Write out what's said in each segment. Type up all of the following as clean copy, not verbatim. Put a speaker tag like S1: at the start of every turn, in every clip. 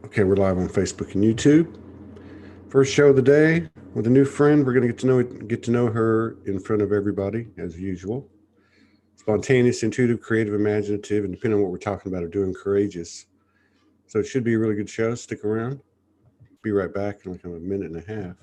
S1: Okay, we're live on Facebook and YouTube. First show of the day with a new friend. We're going to get to know her in front of everybody as usual. Spontaneous, intuitive, creative, imaginative, and depending on what we're talking about, are doing courageous. So it should be a really good show. Stick around. Be right back in like a minute and a half.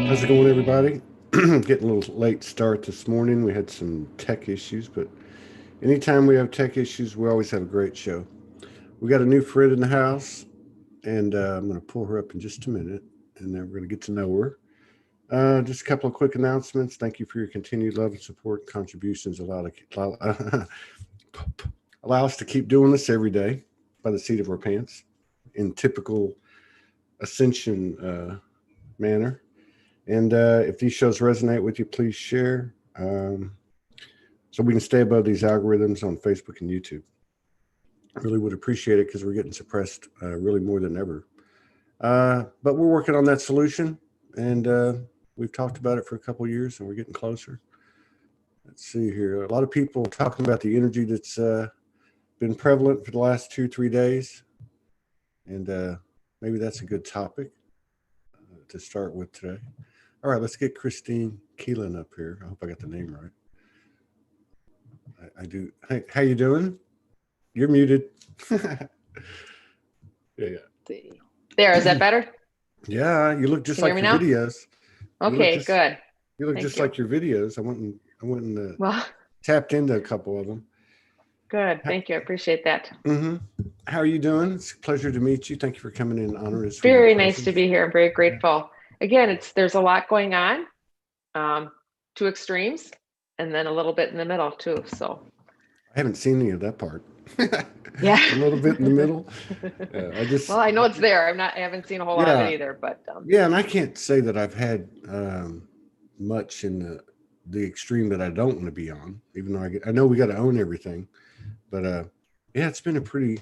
S1: How's it going, everybody? Getting a little late start this morning. We had some tech issues, but anytime we have tech issues, we always have a great show. We got a new friend in the house, and I'm going to pull her up in just a minute, and then we're going to get to know her. Just a couple of quick announcements. Thank you for your continued love and support and contributions. Allow us to keep doing this every day by the seat of our pants in typical ascension manner. And if these shows resonate with you, please share so we can stay above these algorithms on Facebook and YouTube. I really would appreciate it because we're getting suppressed really more than ever. But we're working on that solution, and we've talked about it for a couple of years, and we're getting closer. Let's see here. A lot of people talking about the energy that's been prevalent for the last 2-3 days, and maybe that's a good topic to start with today. All right, let's get Kristine Kieland up here. I hope I got the name right. I do. Hey, how you doing? You're muted. Yeah.
S2: There, is that better?
S1: Yeah, you look just
S2: Can
S1: like
S2: you hear
S1: your
S2: me now?
S1: videos.
S2: Okay, good.
S1: You look
S2: Thank
S1: just
S2: you.
S1: like your videos. I went and
S2: Well,
S1: tapped into a couple of them.
S2: good. Thank you. I appreciate that.
S1: Mm-hmm. How are you doing? It's a pleasure to meet you. Thank you for coming in and honoring us with your
S2: Very nice
S1: presence.
S2: to be here. I'm very grateful. Again, there's a lot going on, two extremes, and then a little bit in the middle too. So
S1: I haven't seen any of that part.
S2: yeah,
S1: A little bit in the middle.
S2: Well, I know it's there. I haven't seen a whole lot of it
S1: Yeah,
S2: either, but
S1: yeah, and I can't say that I've had much in the extreme that I don't want to be on. Even though I know we got to own everything, but yeah, it's been a pretty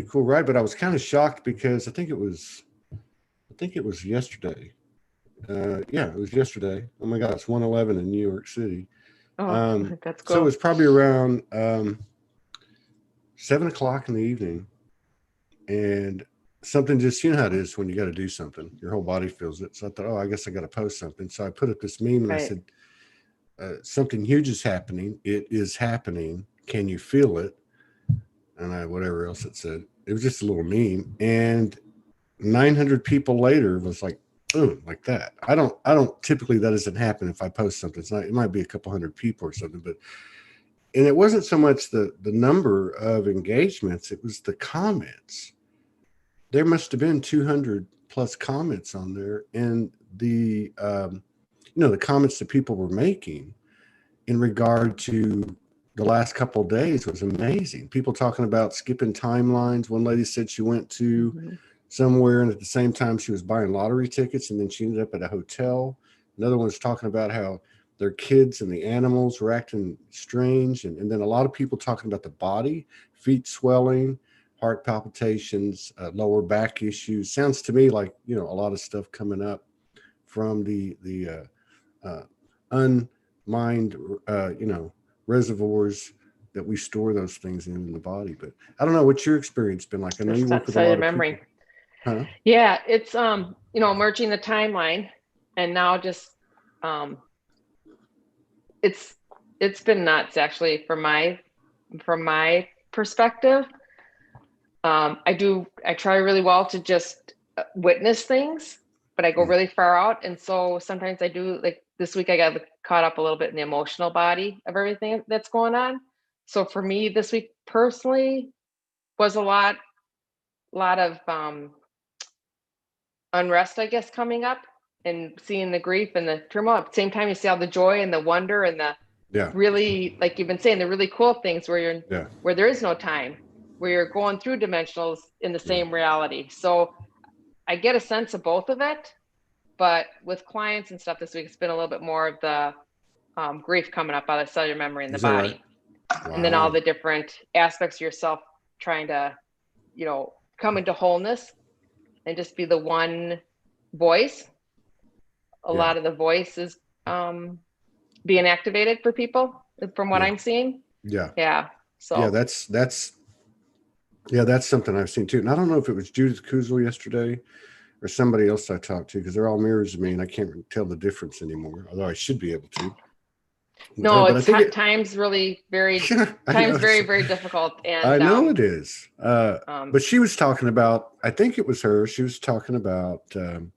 S1: cool ride. But I was kind of shocked because I think it was yesterday. Yeah, it was yesterday. Oh my God, it's 1:11 in New York City.
S2: oh, that's
S1: So it
S2: cool.
S1: was probably around 7 o'clock in the evening, and something just, you know how it is when you got to do something, your whole body feels it. So I thought, oh, I guess I got to post something. So I put up this meme and I
S2: Right.
S1: said, something huge is happening. It is happening. Can you feel it? And whatever else it said. It was just a little meme, and 900 people later was like, boom, like that. I don't typically, that doesn't happen if I post something. It's not, it might be a couple hundred people or something, but, and it wasn't so much the number of engagements, it was the comments. There must have been 200 plus comments on there, and the comments that people were making in regard to the last couple of days was amazing. People talking about skipping timelines. One lady said she went to
S2: Mhm.
S1: somewhere, and at the same time she was buying lottery tickets, and then she ended up at a hotel. Another one was talking about how their kids and the animals were acting strange, and then a lot of people talking about the body, feet swelling, heart palpitations, lower back issues. Sounds to me like, a lot of stuff coming up from the uh, mind, reservoirs that we store those things in the body. But I don't know what's your experience been like. I know you work with a
S2: cellular
S1: lot of
S2: memory.
S1: people. Huh?
S2: Yeah, it's merging the timeline, and now just um it's it's been nuts actually from my perspective. I try really well to just witness things, but I go really far out, and so sometimes I do, like this week I got caught up a little bit in the emotional body of everything that's going on. So for me this week personally was a lot of unrest, I guess, coming up, and seeing the grief and the turmoil. At the same time, you see all the joy and the wonder and the
S1: Yeah.
S2: really, like you've been saying, the really cool things
S1: Yeah.
S2: where there is no time, where you're going through dimensionals in the same reality. So I get a sense of both of it, but with clients and stuff this week, it's been a little bit more of the grief coming up out of cellular memory in the
S1: Is that right?
S2: body. And then all
S1: Wow.
S2: the different aspects of yourself trying to, come into wholeness and just be the one voice. A
S1: Yeah.
S2: lot of the voice is being activated for people from what
S1: Yeah.
S2: I'm seeing.
S1: Yeah.
S2: Yeah.
S1: Yeah.
S2: So
S1: That's something I've seen too. And I don't know if it was Judith Kuzel yesterday or somebody else I talked to, because they're all mirrors of me and I can't tell the difference anymore, although I should be able to.
S2: no,
S1: But I
S2: it's
S1: think
S2: time's really
S1: I
S2: time's
S1: know,
S2: very, very difficult.
S1: I
S2: And
S1: know it is.
S2: um,
S1: But she was talking about, I think it was her, she was talking about the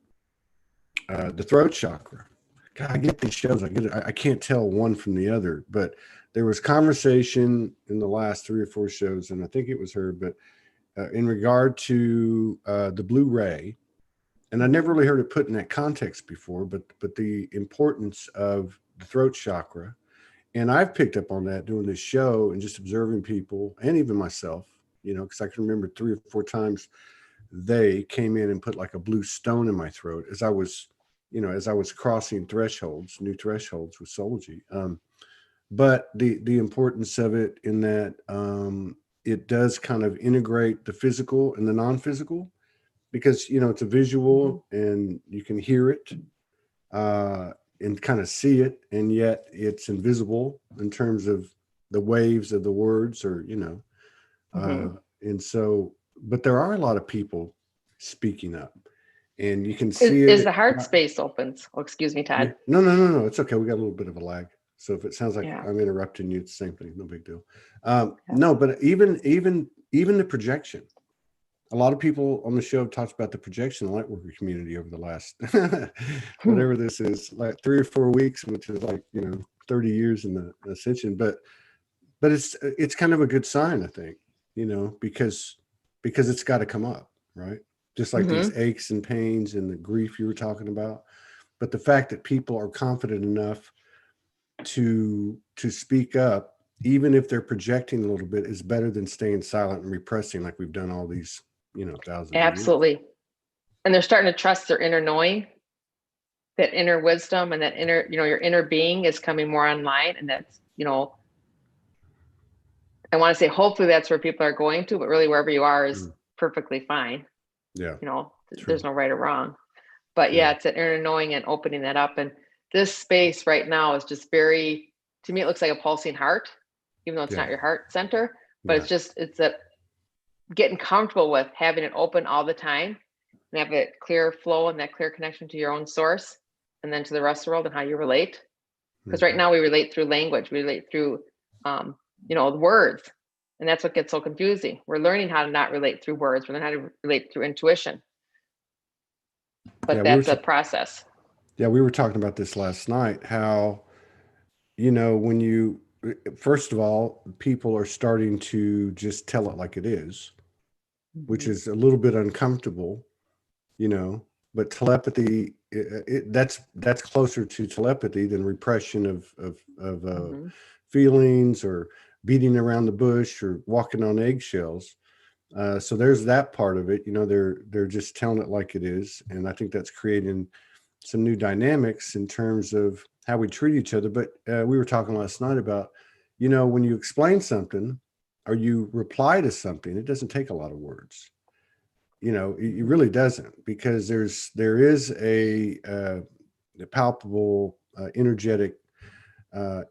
S1: throat chakra. God, I get these shows. I can't tell one from the other, but there was conversation in the last 3 or 4 shows, and I think it was her, but in regard to the blue ray, and I never really heard it put in that context before, but the importance of the throat chakra. And I've picked up on that doing this show and just observing people and even myself, because I can remember 3 or 4 times they came in and put like a blue stone in my throat as I was crossing new thresholds with Soulgy. But the importance of it in that it does kind of integrate the physical and the non-physical, because it's a visual and you can hear it and kind of see it, and yet it's invisible in terms of the waves of the words, or and so, but there are a lot of people speaking up, and you can see
S2: is
S1: it.
S2: the heart space opens? Oh, excuse me,
S1: Yeah.
S2: Todd.
S1: No. It's okay. We got a little bit of a lag. So if it sounds like
S2: Yeah.
S1: I'm interrupting you, it's the same thing. No big deal.
S2: Yeah.
S1: No, but even the projection. A lot of people on the show have talked about the projection lightworker community over the last whatever this is, like 3 or 4 weeks, which is like 30 years in the ascension. But it's kind of a good sign, I think, because it's got to come up, right? Just like these aches and pains and the grief you were talking about. But the fact that people are confident enough to speak up, even if they're projecting a little bit, is better than staying silent and repressing like we've done all these thousands of years.
S2: Absolutely. And they're starting to trust their inner knowing, that inner wisdom, and that inner, your inner being is coming more online. And that's, I want to say, hopefully that's where people are going to, but really wherever you are is perfectly fine.
S1: Yeah.
S2: There's no right or wrong. But yeah, it's that inner knowing and opening that up. And this space right now is just to me, it looks like a pulsing heart, even though it's not your heart center, but it's that getting comfortable with having it open all the time and have it clear flow and that clear connection to your own source, and then to the rest of the world and how you relate. Because right now we relate through language, we relate through, the words. And that's what gets so confusing. We're learning how to not relate through words. We're learning how to relate through intuition. But that's a process.
S1: Yeah, we were talking about this last night, how, first of all, people are starting to just tell it like it is, which is a little bit uncomfortable, but telepathy, that's closer to telepathy than repression of feelings, or beating around the bush, or walking on eggshells. So there's that part of it. They're just telling it like it is, and I think that's creating some new dynamics in terms of how we treat each other. But we were talking last night about, when you explain something or you reply to something, it doesn't take a lot of words. It really doesn't, because there is a palpable energetic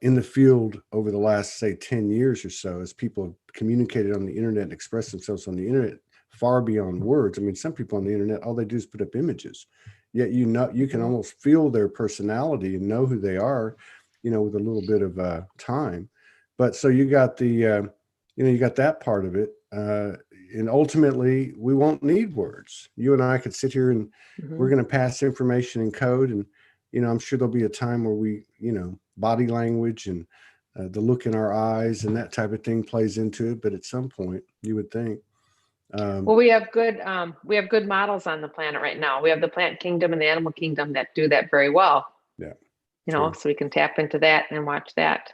S1: in the field over the last, say, 10 years or so, as people have communicated on the internet and expressed themselves on the internet far beyond words. I mean, some people on the internet, all they do is put up images, yet you can almost feel their personality and know who they are, with a little bit of time. But so you got the you got that part of it, and ultimately we won't need words. You and I could sit here and we're going to pass information in code, and I'm sure there'll be a time where we body language and the look in our eyes and that type of thing plays into it. But at some point, you would think.
S2: Well, we have good models on the planet right now. We have the plant kingdom and the animal kingdom that do that very well.
S1: Yeah.
S2: So we can tap into that and watch that.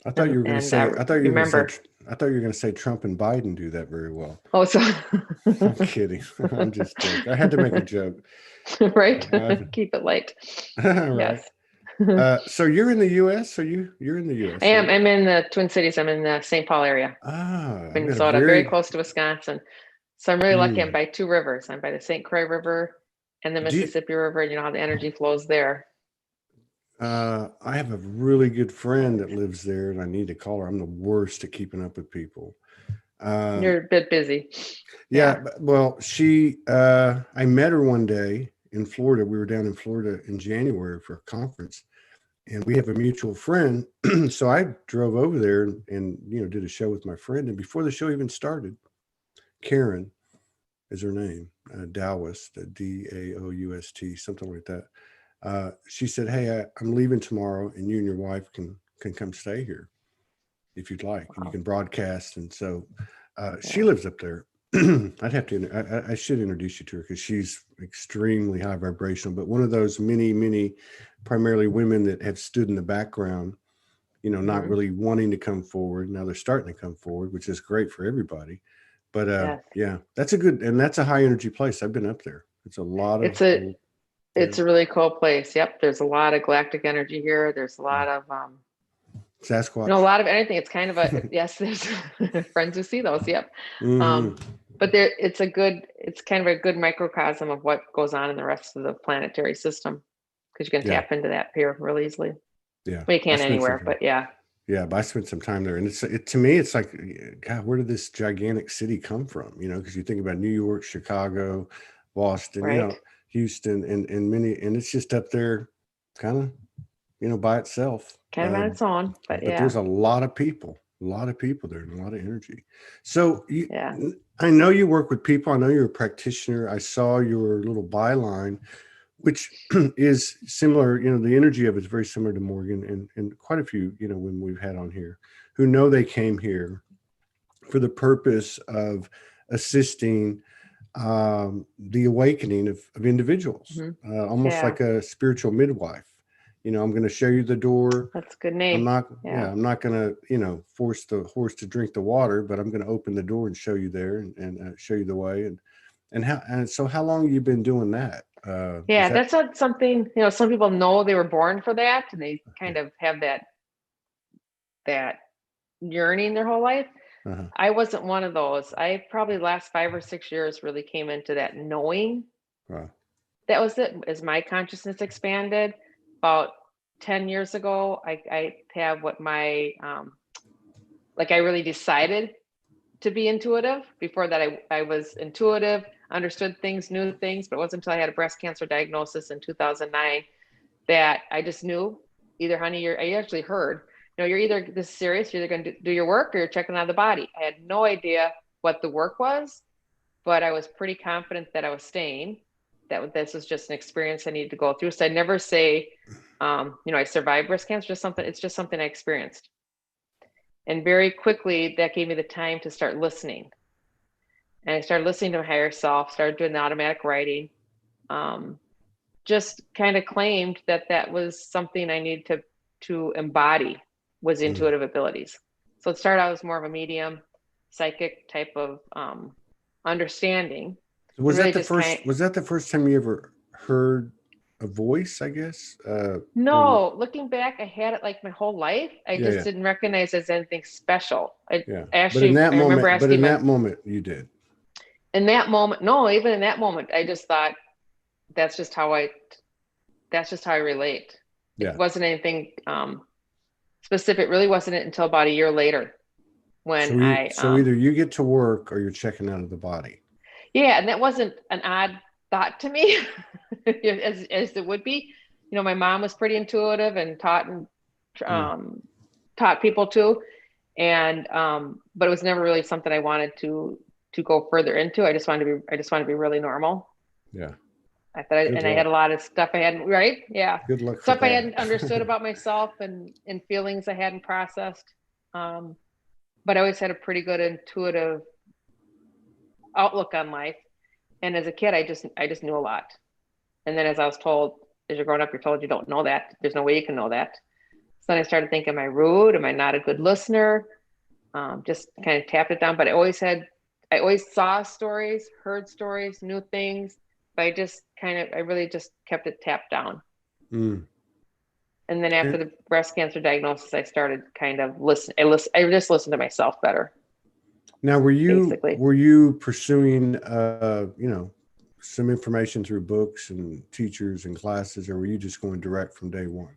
S1: I thought you were going to say. I thought you were going to say Trump and Biden do that very well.
S2: Oh, so
S1: I'm kidding. I'm just joking. I had to make a joke.
S2: Right. Keep it light.
S1: Right. Yes. So you're in the U.S. So you're in the U.S.
S2: I am. I'm in the Twin Cities. I'm in the St. Paul area. Minnesota, very close to Wisconsin. So I'm really lucky. I'm by two rivers. I'm by the St. Croix River and the Mississippi River. And how the energy flows there.
S1: I have a really good friend that lives there, and I need to call her. I'm the worst at keeping up with people.
S2: You're a bit busy.
S1: Yeah. Well, I met her one day in Florida. We were down in Florida in January for a conference, and we have a mutual friend. So I drove over there and did a show with my friend. And before the show even started, Karen is her name, Daoust, Daoust, something like that. She said, "Hey, I'm leaving tomorrow, and you and your wife can come stay here if you'd like, and you can broadcast." And so she lives up there. I'd have to. I should introduce you to her because she's extremely high vibrational, but one of those many, primarily women that have stood in the background, not really wanting to come forward. Now they're starting to come forward, which is great for everybody. But yeah, that's a high energy place. I've been up there. It's a lot of.
S2: It's a really cool place. Yep. There's a lot of galactic energy here. There's a lot of
S1: Sasquatch.
S2: a lot of anything. It's kind of yes, there's friends who see those. Yep. But it's kind of a good microcosm of what goes on in the rest of the planetary system, because you can tap into that here really easily.
S1: Yeah.
S2: Well, you can anywhere, but yeah.
S1: Yeah, but I spent some time there, and to me, it's like, God, where did this gigantic city come from? Because you think about New York, Chicago, Boston,
S2: right.
S1: Houston, and many, and it's just up there, kind of, by itself,
S2: kind of on its own. But yeah,
S1: there's a lot of people there, and a lot of energy. So I know you work with people. I know you're a practitioner. I saw your little byline, which is similar, the energy of it is very similar to Morgan and quite a few, when we've had on here who know they came here for the purpose of assisting the awakening of individuals, almost like a spiritual midwife. I'm going to show you the door.
S2: That's a good name.
S1: I'm not going to, force the horse to drink the water, but I'm going to open the door and show you there and show you the way. And so how long have you been doing that?
S2: That's not something, some people know they were born for that, and they kind of have that yearning their whole life. I wasn't one of those. I probably last 5 or 6 years really came into that knowing. That was it. As my consciousness expanded, about 10 years ago, I have what my, I really decided to be intuitive. Before that, I was intuitive, understood things, knew things, but it wasn't until I had a breast cancer diagnosis in 2009 that I just knew, either, honey, I actually heard, you're either this serious, you're either going to do your work or you're checking out of the body. I had no idea what the work was, but I was pretty confident that I was staying, that this was just an experience I needed to go through. So I never say, I survived breast cancer, it's just something I experienced. And very quickly, that gave me the time to start listening. And I started listening to my higher self, started doing the automatic writing, just kind of claimed that was something I needed to embody, was intuitive abilities. So it started out as more of a medium, psychic type of understanding.
S1: Was that the first time you ever heard a voice, I guess?
S2: No, looking back, I had it like my whole life. I just didn't recognize it as anything special.
S1: Actually, but in that moment, you did.
S2: In that moment, no, even in that moment, I just thought that's just how I relate. It wasn't anything specific. It really wasn't until about a year later when
S1: So either you get to work or you're checking out of the body.
S2: yeah, and that wasn't an odd thought to me as it would be. You know, my mom was pretty intuitive and taught people to, and but it was never really something I wanted to go further into. I just wanted to be really normal.
S1: Yeah.
S2: I thought, I had a lot of stuff I hadn't, right? Yeah.
S1: Good luck.
S2: Stuff I hadn't understood about myself and feelings I hadn't processed. But I always had a pretty good intuitive outlook on life. And as a kid, I just knew a lot. And then as I was told, as you're growing up, you're told you don't know that. There's no way you can know that. So then I started thinking, am I rude? Am I not a good listener? Just kind of tapped it down. But I always saw stories, heard stories, knew things. But I really just kept it tapped down. And then after the breast cancer diagnosis, I started kind of I just listened to myself better.
S1: Now, were you pursuing, some information through books and teachers and classes, or were you just going direct from day one?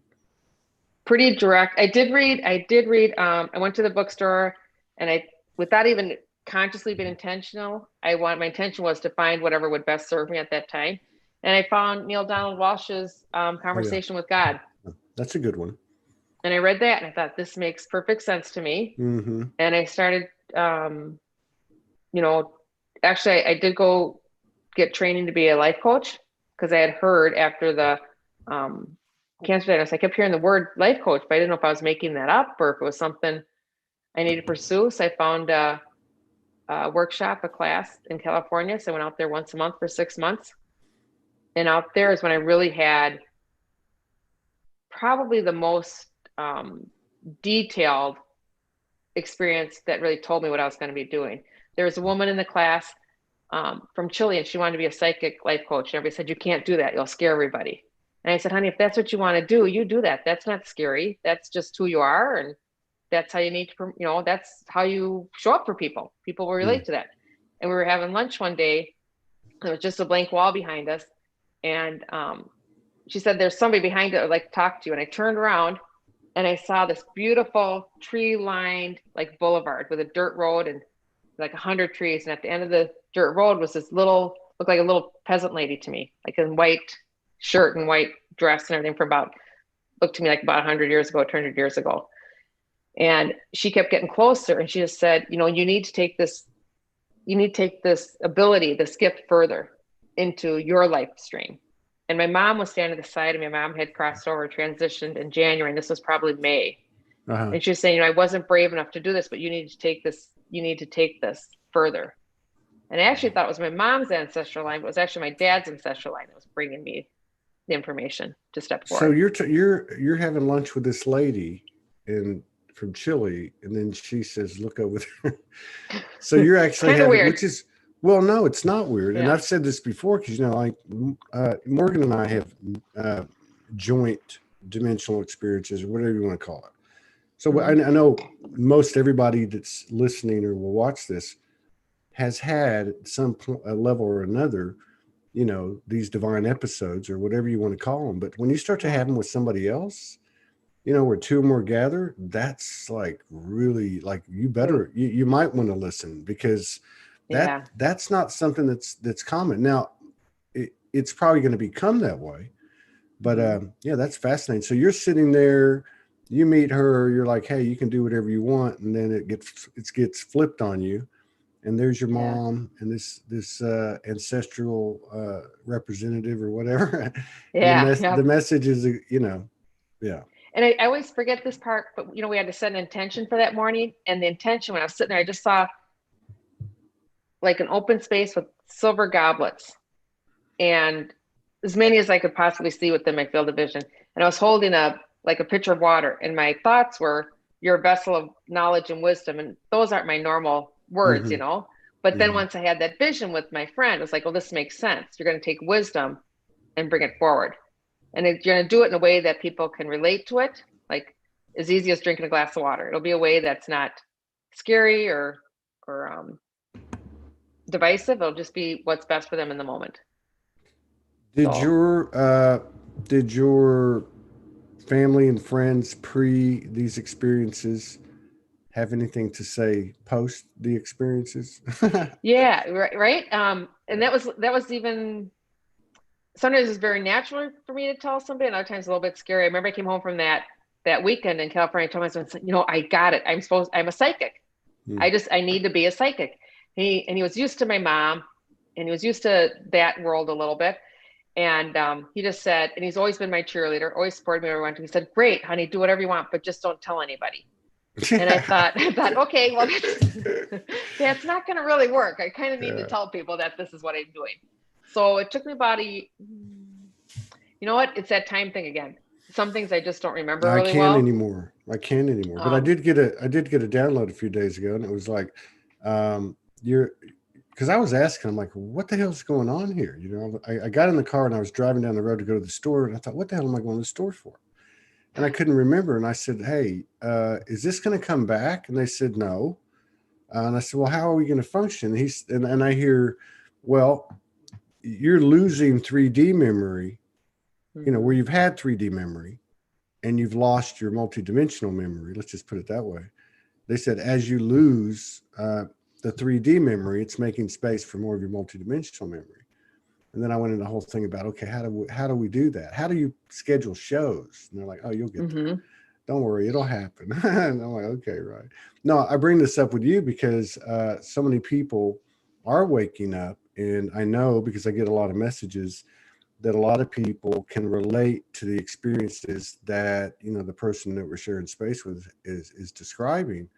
S2: Pretty direct. I did read. I went to the bookstore, and without even consciously being intentional, my intention was to find whatever would best serve me at that time. And I found Neil Donald Walsh's Conversation with God.
S1: That's a good one.
S2: And I read that and I thought, this makes perfect sense to me.
S1: Mm-hmm.
S2: And I started, actually I did go get training to be a life coach, because I had heard after the cancer diagnosis, I kept hearing the word life coach, but I didn't know if I was making that up or if it was something I needed to pursue. So I found a workshop, a class in California. So I went out there once a month for 6 months. And out there is when I really had probably the most detailed experience that really told me what I was going to be doing. There was a woman in the class from Chile, and she wanted to be a psychic life coach. And everybody said, you can't do that. You'll scare everybody. And I said, honey, if that's what you want to do, you do that. That's not scary. That's just who you are. And that's how you need to, that's how you show up for people. People will relate to that. And we were having lunch one day. There was just a blank wall behind us. And she said, there's somebody behind it I'd like to talk to you. And I turned around and I saw this beautiful tree-lined like boulevard with a dirt road and like 100 trees. And at the end of the dirt road was this looked like a little peasant lady to me, like in white shirt and white dress and everything looked to me like about 100 years ago, 200 years ago. And she kept getting closer and she just said, you need to take this ability, this gift further into your life stream. And my mom was standing at the side of me. My mom had crossed over, transitioned in January, and this was probably May. Uh-huh. And she was saying, I wasn't brave enough to do this, but you need to take this further. And I actually thought it was my mom's ancestral line, but it was actually my dad's ancestral line that was bringing me the information to step forward.
S1: So you're having lunch with this lady from Chile, and then she says, look over there. So you're actually having, weird. Which is, well, no, it's not weird. Yeah. And I've said this before, because, Morgan and I have joint dimensional experiences, or whatever you want to call it. So mm-hmm. I know most everybody that's listening or will watch this has had at some point, a level or another, these divine episodes or whatever you want to call them. But when you start to have them with somebody else, where two or more gather, that's like really like you might want to listen, because that's not something that's common. Now it's probably going to become that way, but that's fascinating. So you're sitting there, you meet her, you're like, hey, you can do whatever you want. And then it gets flipped on you. And there's your mom and this ancestral representative or whatever. The message is,
S2: And I always forget this part, but we had to set an intention for that morning. And the intention, when I was sitting there, I just saw like an open space with silver goblets and as many as I could possibly see within my field of vision. And I was holding a pitcher of water. And my thoughts were, you're a vessel of knowledge and wisdom. And those aren't my normal words, mm-hmm. But then once I had that vision with my friend, it was like, well, this makes sense. You're going to take wisdom and bring it forward. And you're going to do it in a way that people can relate to it, like as easy as drinking a glass of water. It'll be a way that's not scary or divisive. It'll just be what's best for them in the moment.
S1: Did your family and friends pre these experiences have anything to say post the experiences?
S2: Yeah, right. And that was even sometimes it's very natural for me to tell somebody, and other times a little bit scary. I remember I came home from that weekend in California. I told my husband, I got it. I'm a psychic.
S1: Hmm.
S2: I need to be a psychic. He was used to my mom, and he was used to that world a little bit. And he just said, and he's always been my cheerleader, always supported me wherever I went. He said, "Great, honey, do whatever you want, but just don't tell anybody." And I thought, okay, well, that's not going to really work. I kind of need to
S1: Yeah.
S2: tell people that this is what I'm doing. So it took me about you know what? It's that time thing again. Some things I just don't remember
S1: I
S2: really
S1: can't
S2: well.
S1: anymore. I can't anymore. But
S2: Um,
S1: I did get a download a few days ago, and it was like, you're because I was asking, I'm like, what the hell's going on here? I got in the car and I was driving down the road to go to the store, and I thought, what the hell am I going to the store for? And I couldn't remember. And I said, hey, is this going to come back? And they said, no. And I said, well, how are we going to function? And I hear, well, you're losing 3D memory, where
S2: mhm,
S1: you've had 3D memory and you've lost your multidimensional memory. Let's just put it that way. They said, as you lose the 3D memory, it's making space for more of your multidimensional memory. And then I went into the whole thing about, okay, how do we do that? How do you schedule shows? And they're like, oh, you'll get there.
S2: mhm,
S1: Don't worry, it'll happen. And I'm like, okay, right. No, I bring this up with you because so many people are waking up. And I know because I get a lot of messages that a lot of people can relate to the experiences that, the person that we're sharing space with is describing.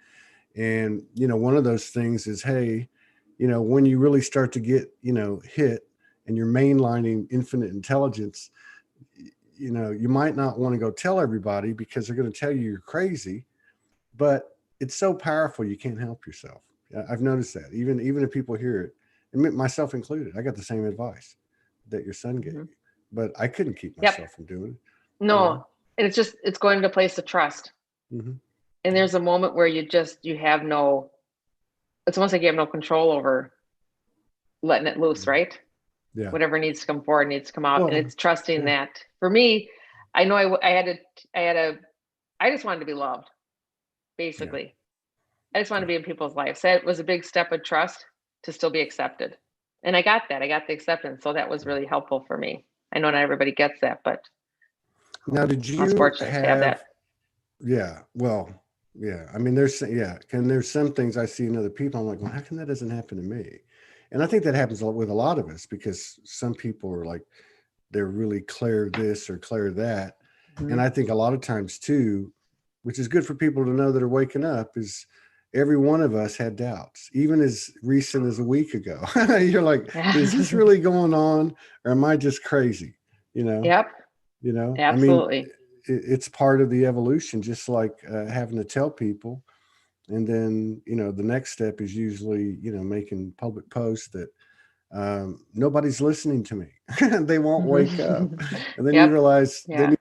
S1: And, one of those things is, hey, when you really start to get, hit and you're mainlining infinite intelligence, you might not want to go tell everybody because they're going to tell you you're crazy, but it's so powerful you can't help yourself. I've noticed that even if people hear it, and myself included, I got the same advice that your son gave
S2: mhm.
S1: me, but I couldn't keep
S2: Yep.
S1: myself from doing
S2: No, and it's going to place of trust.
S1: Hmm.
S2: And there's a moment where you have no, it's almost like you have no control over letting it loose, right?
S1: Yeah.
S2: Whatever needs to come forward needs to come out. And
S1: Well,
S2: it's trusting
S1: yeah.
S2: that for me, I know I just wanted to be loved,
S1: Yeah.
S2: basically. I just wanted to
S1: Yeah.
S2: be in people's lives. So it was a big step of trust to still be accepted. And I got that. I got the acceptance. So that was really helpful for me. I know not everybody gets that, but
S1: Now, did
S2: I was
S1: you
S2: fortunate to have
S1: have,
S2: that.
S1: yeah, well, yeah. I mean, there's some things I see in other people. I'm like, well, how come that doesn't happen to me? And I think that happens with a lot of us because some people are like, they're really clear this or clear that. And
S2: Mhm.
S1: I think a lot of times too, which is good for people to know that are waking up, is every one of us had doubts, even as recent as a week ago. You're like, is this really going on or am I just crazy? You know,
S2: Yep,
S1: I mean,
S2: absolutely.
S1: it's part of the evolution, just like having to tell people. And then, the next step is usually, making public posts that nobody's listening to me. They won't wake up. And then you
S2: Yep.
S1: realize,
S2: Yeah.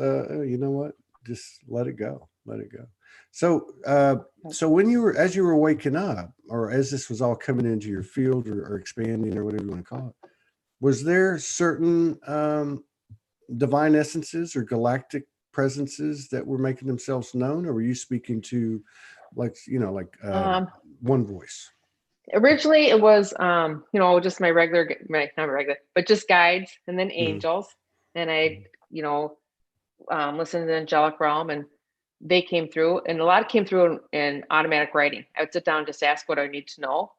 S1: oh, you know what? Just let it go. Let it go. So when as you were waking up, or as this was all coming into your field or expanding or whatever you want to call it, was there certain divine essences or galactic presences that were making themselves known, or were you speaking to
S2: Um,
S1: one voice?
S2: Originally it was just not regular, but just guides and then
S1: Mhm.
S2: angels. And I, you know, listened to the angelic realm, and they came through, and a lot came through in automatic writing. I would sit down and just ask what I need to know.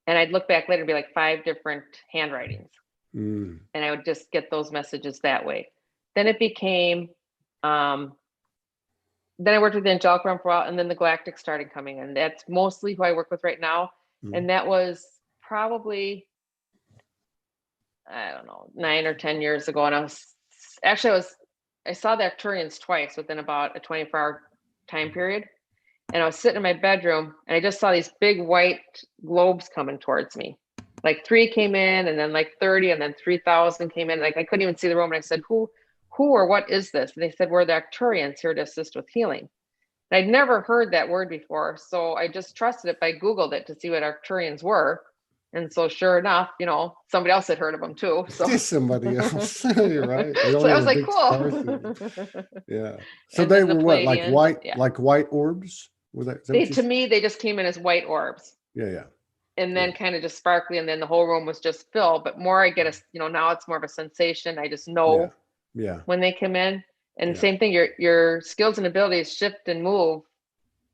S2: And I'd look back later and be like 5 different handwritings.
S1: Mm.
S2: And I would just get those messages that way. Then it became um then I worked with the angelic realm for a while, and then the galactic started coming in. That's mostly who I work with right now.
S1: Mm.
S2: And that was probably, I don't know, 9 or 10 years ago. And I saw the Arcturians twice within about a 24-hour time period. And I was sitting in my bedroom and I just saw these big white globes coming towards me. Like 3 came in, and then like 30, and then 3,000 came in. Like I couldn't even see the room. And I said, who or what is this? And they said, we're the Arcturians here to assist with healing. And I'd never heard that word before. So I just trusted it. I Googled it to see what Arcturians were. And so sure enough, somebody else had heard of them too. So
S1: Just somebody else. You're right. We
S2: so
S1: only
S2: I
S1: have
S2: was
S1: a
S2: like,
S1: big star system.
S2: cool.
S1: Yeah. So
S2: And
S1: they
S2: then the
S1: were what,
S2: Pleiadians, yeah.
S1: like white orbs? Was that, is that what you
S2: To
S1: said?
S2: me, they just came in as white orbs.
S1: Yeah, yeah.
S2: And then kind of just sparkly, and then the whole room was just filled. But more I get now it's more of a sensation. I just
S1: Yeah.
S2: know
S1: Yeah.
S2: when they come in. And
S1: Yeah.
S2: same thing, your skills and abilities shift and move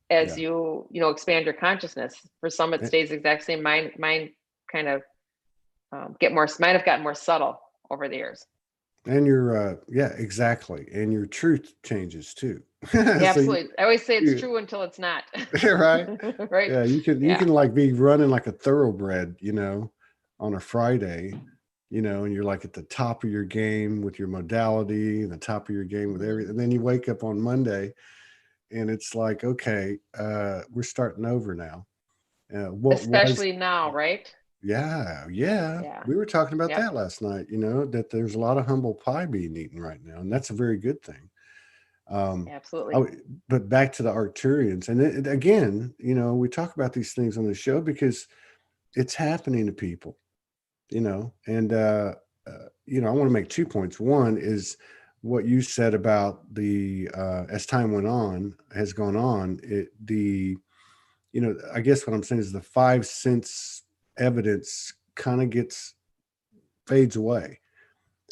S2: as you expand your consciousness. For some, it stays the exact same. Mine kind of might have gotten more subtle over the years.
S1: And your exactly. And your truth changes too.
S2: Yeah,
S1: So
S2: absolutely. I always say it's true until it's not.
S1: right.
S2: Right.
S1: Yeah, you can like be running like a thoroughbred, on a Friday, and you're like at the top of your game with your modality and the top of your game with everything. And then you wake up on Monday and it's like, okay, we're starting over now.
S2: Especially now, right?
S1: Yeah.
S2: Yeah.
S1: We were talking about
S2: Yep.
S1: that last night, that there's a lot of humble pie being eaten right now. And that's a very good thing.
S2: Absolutely.
S1: But back to the Arcturians. And again, we talk about these things on the show because it's happening to people, and, I want to make 2 points. One is what you said about as time has gone on, I guess what I'm saying is the 5 sense evidence kind of fades away.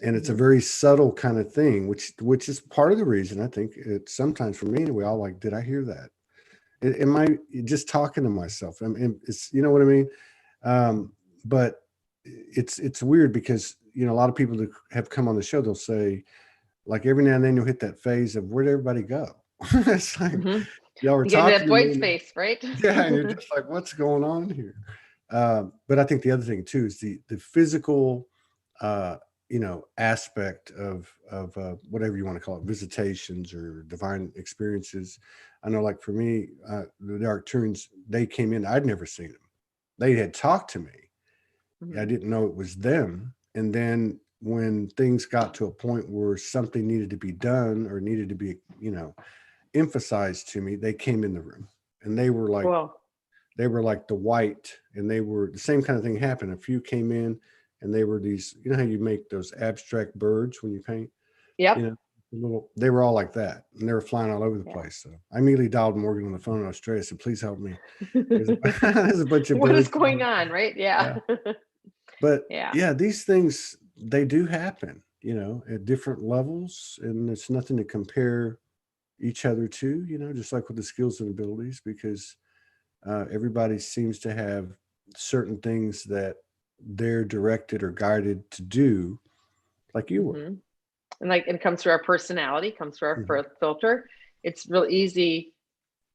S1: And it's a very subtle kind of thing, which is part of the reason I think it's sometimes for me anyway, I'll like, did I hear that? Am I just talking to myself? I mean, it's, you know what I mean? But it's weird because, a lot of people that have come on the show, they'll say, like, every now and then you'll hit that phase of where'd everybody go? It's like, y'all were
S2: You get into
S1: talking
S2: that
S1: to
S2: void
S1: me.
S2: space, right?
S1: Yeah. And you're just like, what's going on here? But I think the other thing too is the physical, aspect of whatever you want to call it, visitations or divine experiences. I know, like for me, the Arcturians, they came in, I'd never seen them. They had talked to me. I didn't know it was them. And then when things got to a point where something needed to be done or needed to be, emphasized to me, they came in the room and they were like,
S2: Cool.
S1: they were like the white, and they were the same kind of thing happened. A few came in and they were these, how you make those abstract birds when you paint?
S2: Yep.
S1: They were all like that, and they were flying all over the place. So I immediately dialed Morgan on the phone in Australia, said, please help me. There's a bunch of
S2: What
S1: birds.
S2: is going on, right? Yeah.
S1: But
S2: yeah,
S1: these things, they do happen, at different levels, and it's nothing to compare each other to, just like with the skills and abilities, because everybody seems to have certain things that they're directed or guided to do, like you were.
S2: And it comes through our personality, comes through our filter. It's real easy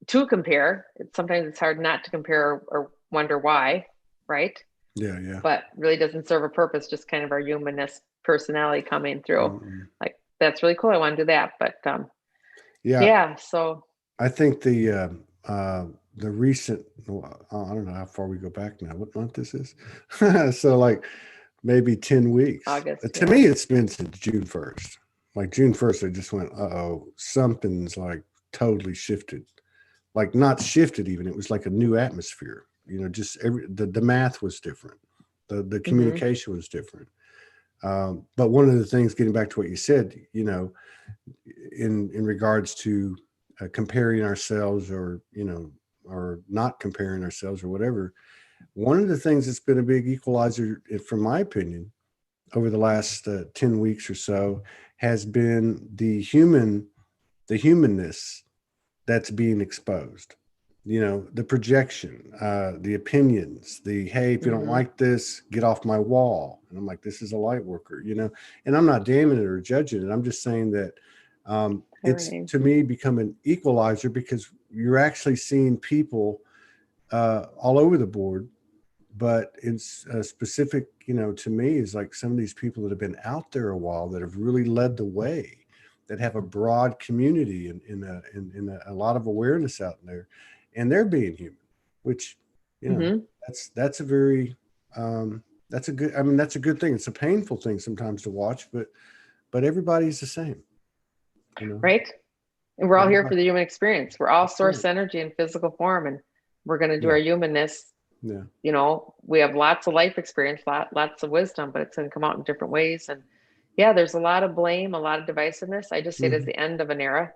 S2: to compare. Sometimes it's hard not to compare or wonder why, right?
S1: Yeah.
S2: But really doesn't serve a purpose, just kind of our humanness, personality coming through. Like, that's really cool. I want to do that. But yeah. So
S1: I think the recent, I don't know how far we go back now, what month this is. So like maybe 10 weeks.
S2: August.
S1: To me, it's been since June 1st. Like June 1st, I just went, something's like totally shifted. Like not shifted even. It was like a new atmosphere. Just the math was different. The communication was different. But one of the things, getting back to what you said, in regards to comparing ourselves or not comparing ourselves or whatever, one of the things that's been a big equalizer, from my opinion, over the last 10 weeks or so has been the humanness that's being exposed. The projection, the opinions, hey, if you don't like this, get off my wall. And I'm like, this is a light worker, and I'm not damning it or judging it. I'm just saying that it's, to me, become an equalizer, because you're actually seeing people all over the board. But it's specific, to me, is like some of these people that have been out there a while, that have really led the way, that have a broad community and a lot of awareness out there, and they're being human, which, that's a very, that's a good, that's a good thing. It's a painful thing sometimes to watch, but everybody's the same.
S2: Right. And we're all here for the human experience. We're all source energy in physical form, and we're going to do our humanness
S1: Yeah.
S2: You know, we have lots of life experience, lots of wisdom, but it's going to come out in different ways. And yeah, there's a lot of blame, a lot of divisiveness. I just see it as the end of an era.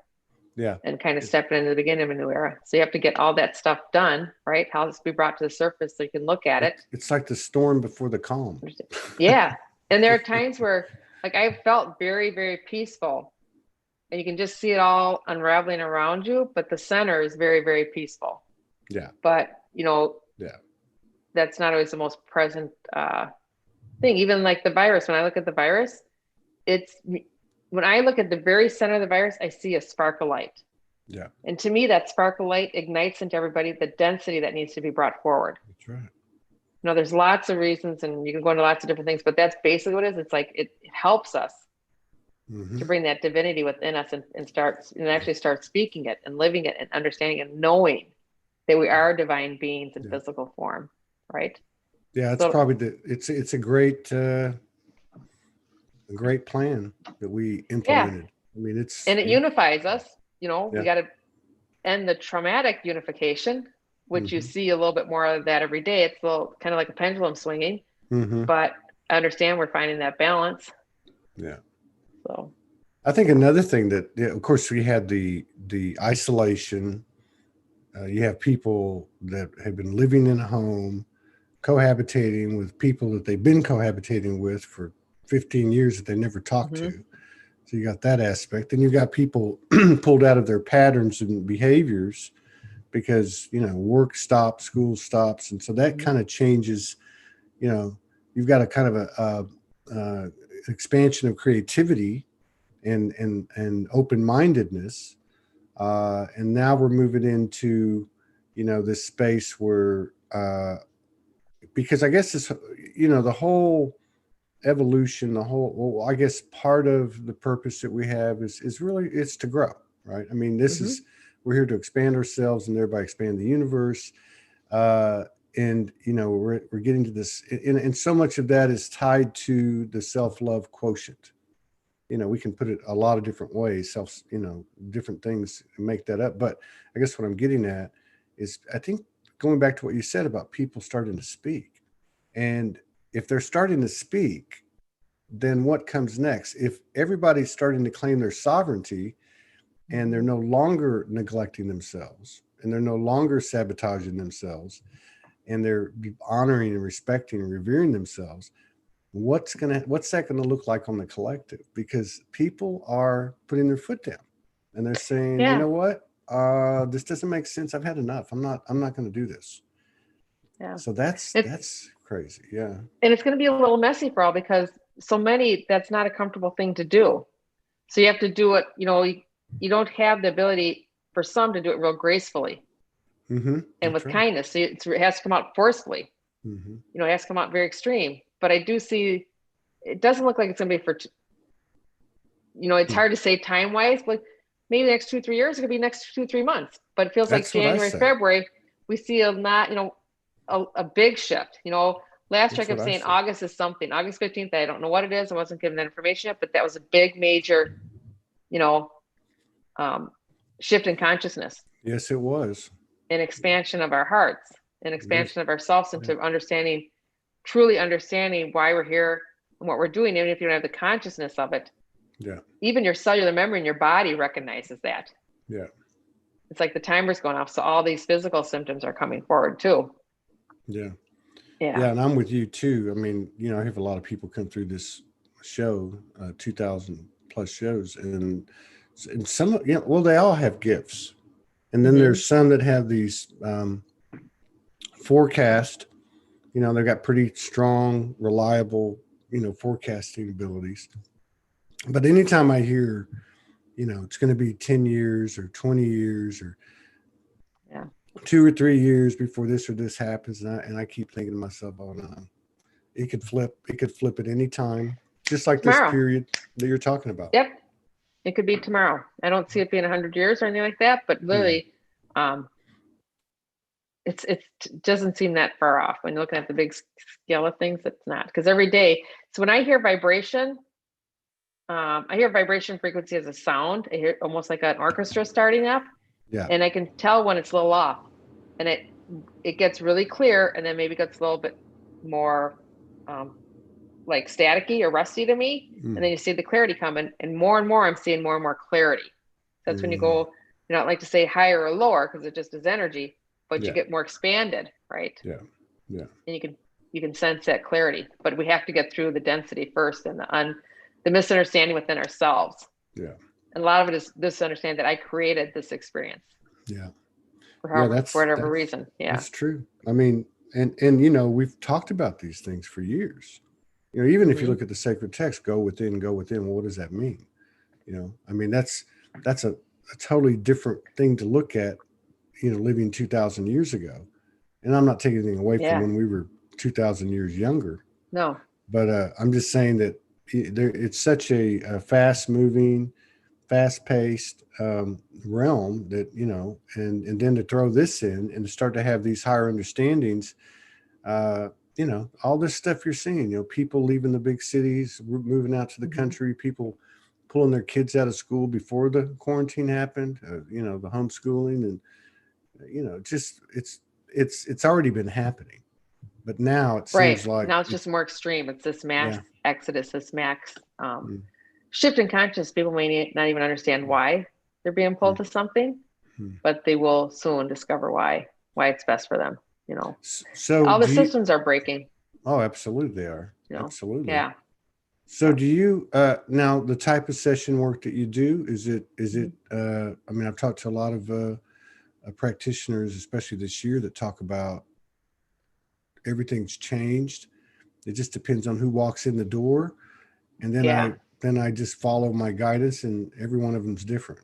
S1: Yeah.
S2: And kind of stepping into the beginning of a new era. So you have to get all that stuff done, right? How this be brought to the surface so you can look at it.
S1: It's like the storm before the calm.
S2: Yeah. And there are times where like I felt very, very peaceful and you can just see it all unraveling around you, but the center is very, very peaceful.
S1: Yeah.
S2: But, you know,
S1: yeah,
S2: that's not always the most present thing. Even like the virus, when I look at the virus, when I look at the very center of the virus, I see a spark of light.
S1: Yeah.
S2: And to me, that spark of light ignites into everybody the density that needs to be brought forward.
S1: That's right.
S2: You know, there's lots of reasons and you can go into lots of different things, but that's basically what it is. It's like it helps us to bring that divinity within us and actually start speaking it and living it and understanding and knowing that we are divine beings in physical form, right?
S1: Yeah, it's probably it's a great plan that we implemented. I mean, it
S2: unifies us. You know, we got to end the traumatic unification, which you see a little bit more of that every day. It's a little kind of like a pendulum swinging, but I understand we're finding that balance.
S1: Yeah.
S2: So
S1: I think another thing that, of course, we had the isolation. You have people that have been living in a home, cohabitating with people that they've been cohabitating with for 15 years that they never talked to. So you got that aspect. And you got people pulled out of their patterns and behaviors because, you know, work stops, school stops. And so that kind of changes, you know, you've got a kind of a expansion of creativity and open-mindedness. And now we're moving into, you know, this space where, because I guess this, you know, the whole evolution, well, I guess part of the purpose that we have is really, it's to grow, right? I mean, we're here to expand ourselves and thereby expand the universe. And, you know, we're getting to this, and so much of that is tied to the self-love quotient. You know, we can put it a lot of different ways, you know, different things and make that up. But I guess what I'm getting at is, I think going back to what you said about people starting to speak, and if they're starting to speak, then what comes next? If everybody's starting to claim their sovereignty and they're no longer neglecting themselves and they're no longer sabotaging themselves and they're honoring and respecting and revering themselves, what's that gonna look like on the collective? Because people are putting their foot down and they're saying, you know what, this doesn't make sense. I've had enough. I'm not going to do this. Yeah. So that's crazy. Yeah.
S2: And it's going to be a little messy for all, because so many, that's not a comfortable thing to do. So you have to do it, you know, you don't have the ability for some to do it real gracefully and with kindness. So it has to come out forcefully. You know, it has to come out very extreme. But I do see, it doesn't look like it's going to be for, you know, it's hard to say time wise, but maybe the next 2-3 years, it could be next 2-3 months. But it feels like January, February, we see a big shift. You know, last year I kept saying August is something. August 15th, I don't know what it is. I wasn't given that information yet, but that was a big, major, you know, shift in consciousness.
S1: Yes, it was.
S2: An expansion of our hearts, an expansion of ourselves into truly understanding why we're here and what we're doing, even if you don't have the consciousness of it.
S1: Yeah.
S2: Even your cellular memory in your body recognizes that.
S1: Yeah.
S2: It's like the timer's going off. So all these physical symptoms are coming forward too.
S1: Yeah. Yeah. And I'm with you too. I mean, you know, I have a lot of people come through this show, 2,000 plus shows, and some, you know, well, they all have gifts. And then there's some that have these forecast, you know, they've got pretty strong, reliable, you know, forecasting abilities. But anytime I hear, you know, it's going to be 10 years or 20 years or 2 or 3 years before this or this happens, and I keep thinking to myself, oh no, it could flip at any time, just like tomorrow. This period that you're talking about.
S2: Yep. It could be tomorrow. I don't see it being 100 years or anything like that, but literally, it doesn't seem that far off when you're looking at the big scale of things. It's not, because every day. So when I hear vibration, I hear vibration frequency as a sound. I hear almost like an orchestra starting up.
S1: Yeah.
S2: And I can tell when it's a little off, and it gets really clear, and then maybe gets a little bit more like staticky or rusty to me. And then you see the clarity come in, and more I'm seeing more and more clarity. That's when you go, you don't like to say higher or lower because it just is energy, but you get more expanded, right?
S1: Yeah.
S2: And you can sense that clarity, but we have to get through the density first and the misunderstanding within ourselves.
S1: Yeah.
S2: And a lot of it is this understanding that I created this experience.
S1: Yeah.
S2: For whatever reason. Yeah.
S1: That's true. I mean, and you know, we've talked about these things for years. You know, even if you look at the sacred text, go within. Well, what does that mean? You know, I mean, that's a totally different thing to look at, you know, living 2,000 years ago. And I'm not taking anything away from when we were 2,000 years younger.
S2: No.
S1: But I'm just saying that it's such a fast-moving, fast-paced realm that, you know, and then to throw this in and to start to have these higher understandings, you know, all this stuff you're seeing, you know, people leaving the big cities, moving out to the country, people pulling their kids out of school before the quarantine happened, you know, the homeschooling, and, you know, just it's already been happening. But now it seems like
S2: now it's just more extreme. It's this mass exodus, this max shift in consciousness. People may not even understand why they're being pulled to something, but they will soon discover why it's best for them. You know,
S1: so
S2: all the systems are breaking.
S1: Oh, absolutely, they are.
S2: You know?
S1: Absolutely.
S2: Yeah.
S1: So do you now the type of session work that you do, is it I mean, I've talked to a lot of practitioners, especially this year, that talk about everything's changed. It just depends on who walks in the door, and then I just follow my guidance, and every one of them's different.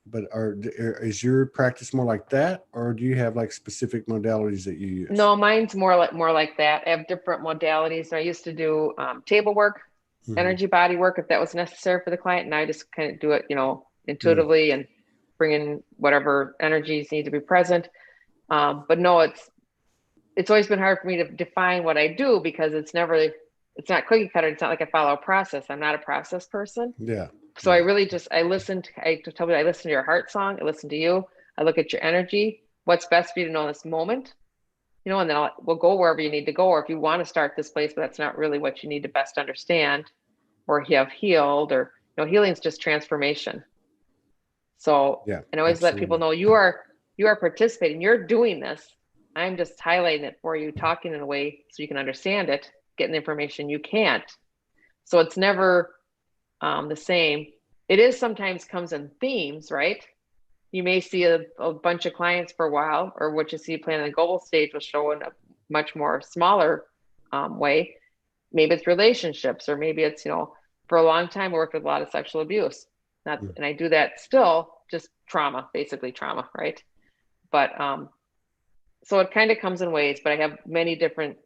S1: But is your practice more like that, or do you have like specific modalities that you use?
S2: No, mine's more like that. I have different modalities. I used to do table work, energy body work, if that was necessary for the client, and I just kind of do it, you know, intuitively and bring in whatever energies need to be present. But no, it's always been hard for me to define what I do, because it's not cookie cutter. It's not like I follow a process. I'm not a process person.
S1: Yeah.
S2: So I really I listen to your heart song. I listen to you. I look at your energy. What's best for you to know in this moment, you know, and then we'll go wherever you need to go. Or if you want to start this place, but that's not really what you need to best understand, or you have healed, or, you know, healing is just transformation. So, and I always let people know you are participating. You're doing this. I'm just highlighting it for you, talking in a way so you can understand it, getting the information you can't. So it's never the same. It is sometimes comes in themes, right? You may see a bunch of clients for a while, or what you see playing on the global stage will show in a much more smaller way. Maybe it's relationships, or maybe it's, you know, for a long time I worked with a lot of sexual abuse. And I do that still, just basically trauma, right? But so it kind of comes in waves, but I have many different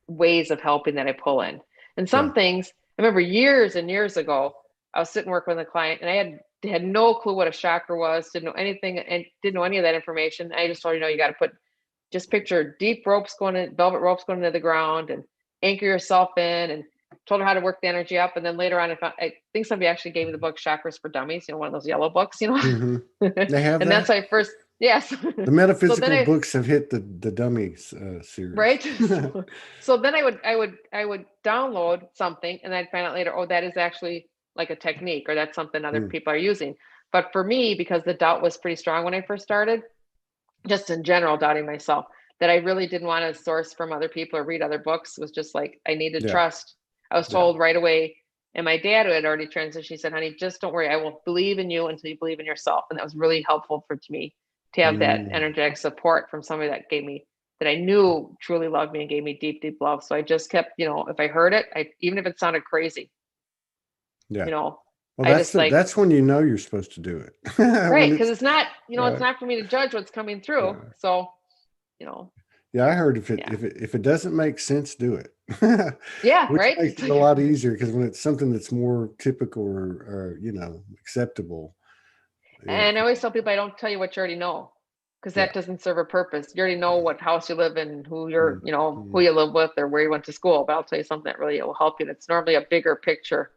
S2: ways of helping that I pull in. And some things, I remember years and years ago, I was sitting working with a client, and I had no clue what a chakra was, didn't know anything, and didn't know any of that information. I just told her, you know, you got to just picture deep ropes velvet ropes going into the ground, and anchor yourself in, and told her how to work the energy up. And then later on, I think somebody actually gave me the book Chakras for Dummies, you know, one of those yellow books, you know.
S1: They have
S2: and
S1: that?
S2: that's why Yes.
S1: The metaphysical books have hit the Dummies series.
S2: Right. So then I would download something, and I'd find out later, oh, that is actually like a technique, or that's something other people are using. But for me, because the doubt was pretty strong when I first started, just in general, doubting myself, that I really didn't want to source from other people or read other books, was just like, I needed trust. I was told right away. And my dad, who had already transitioned, he said, honey, just don't worry. I will believe in you until you believe in yourself. And that was really helpful for me to have that energetic support from somebody that I knew truly loved me and gave me deep, deep love. So I just kept, you know, if I heard it, even if it sounded crazy, you know,
S1: well, that's when you know you're supposed to do it.
S2: Right. Because it's not, you know, it's not for me to judge what's coming through. Yeah. So, you know.
S1: Yeah, I heard if it doesn't make sense, do it.
S2: Yeah,
S1: Which
S2: right.
S1: makes it a lot easier, because when it's something that's more typical or you know, acceptable.
S2: And I always tell people, I don't tell you what you already know, because that doesn't serve a purpose. You already know what house you live in, who you're, you know, who you live with, or where you went to school. But I'll tell you something that really will help you. It's normally a bigger picture.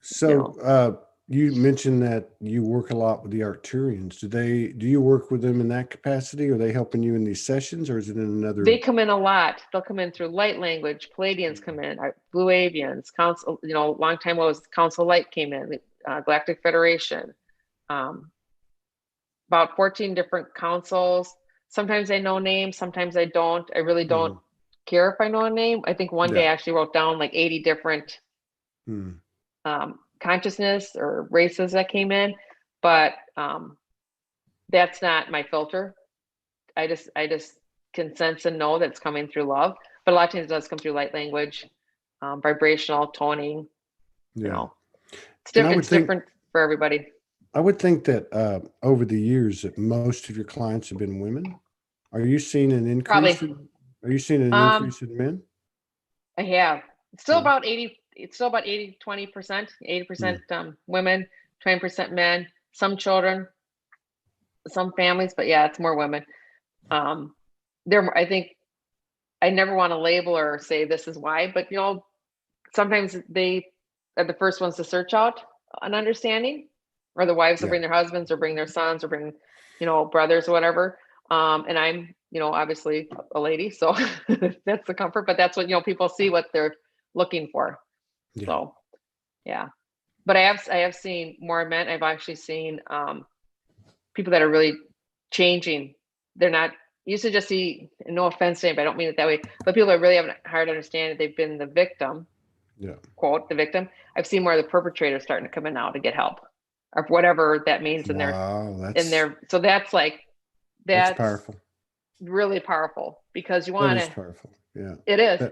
S1: So, You mentioned that you work a lot with the Arcturians. Do you work with them in that capacity? Are they helping you in these sessions, or is it in another?
S2: They come in a lot. They'll come in through light language. Palladians come in, Blue Avians, Council, long time ago was Council Light came in, Galactic Federation, about 14 different councils. Sometimes I know names, sometimes I don't. I really don't care if I know a name. I think one day I actually wrote down like 80 different consciousness or races that came in, but that's not my filter. I just can sense and know that it's coming through love, but a lot of times it does come through light language, vibrational toning. It's different for everybody.
S1: I would think that over the years that most of your clients have been women. Are you seeing an increase?
S2: Probably.
S1: Are you seeing an increase in men?
S2: I have. It's still about 80. It's still about 80, 20%, 80% women, 20% men, some children, some families, but yeah, it's more women. I think I never want to label or say this is why, but sometimes they are the first ones to search out an understanding, or the wives will bring their husbands or bring their sons or bring, brothers or whatever. And I'm, obviously a lady, so that's the comfort, but that's what, people see what they're looking for. Yeah. So, yeah. But I have seen more men. I've actually seen people that are really changing. They're not used to just see, no offense to anybody, I don't mean it that way, but people are really having a hard understanding they've been the victim. Yeah. Quote, the victim. I've seen more of the perpetrators starting to come in now to get help, or whatever that means in their so that's powerful. Really powerful, because you want to.
S1: That is powerful. Yeah.
S2: It is.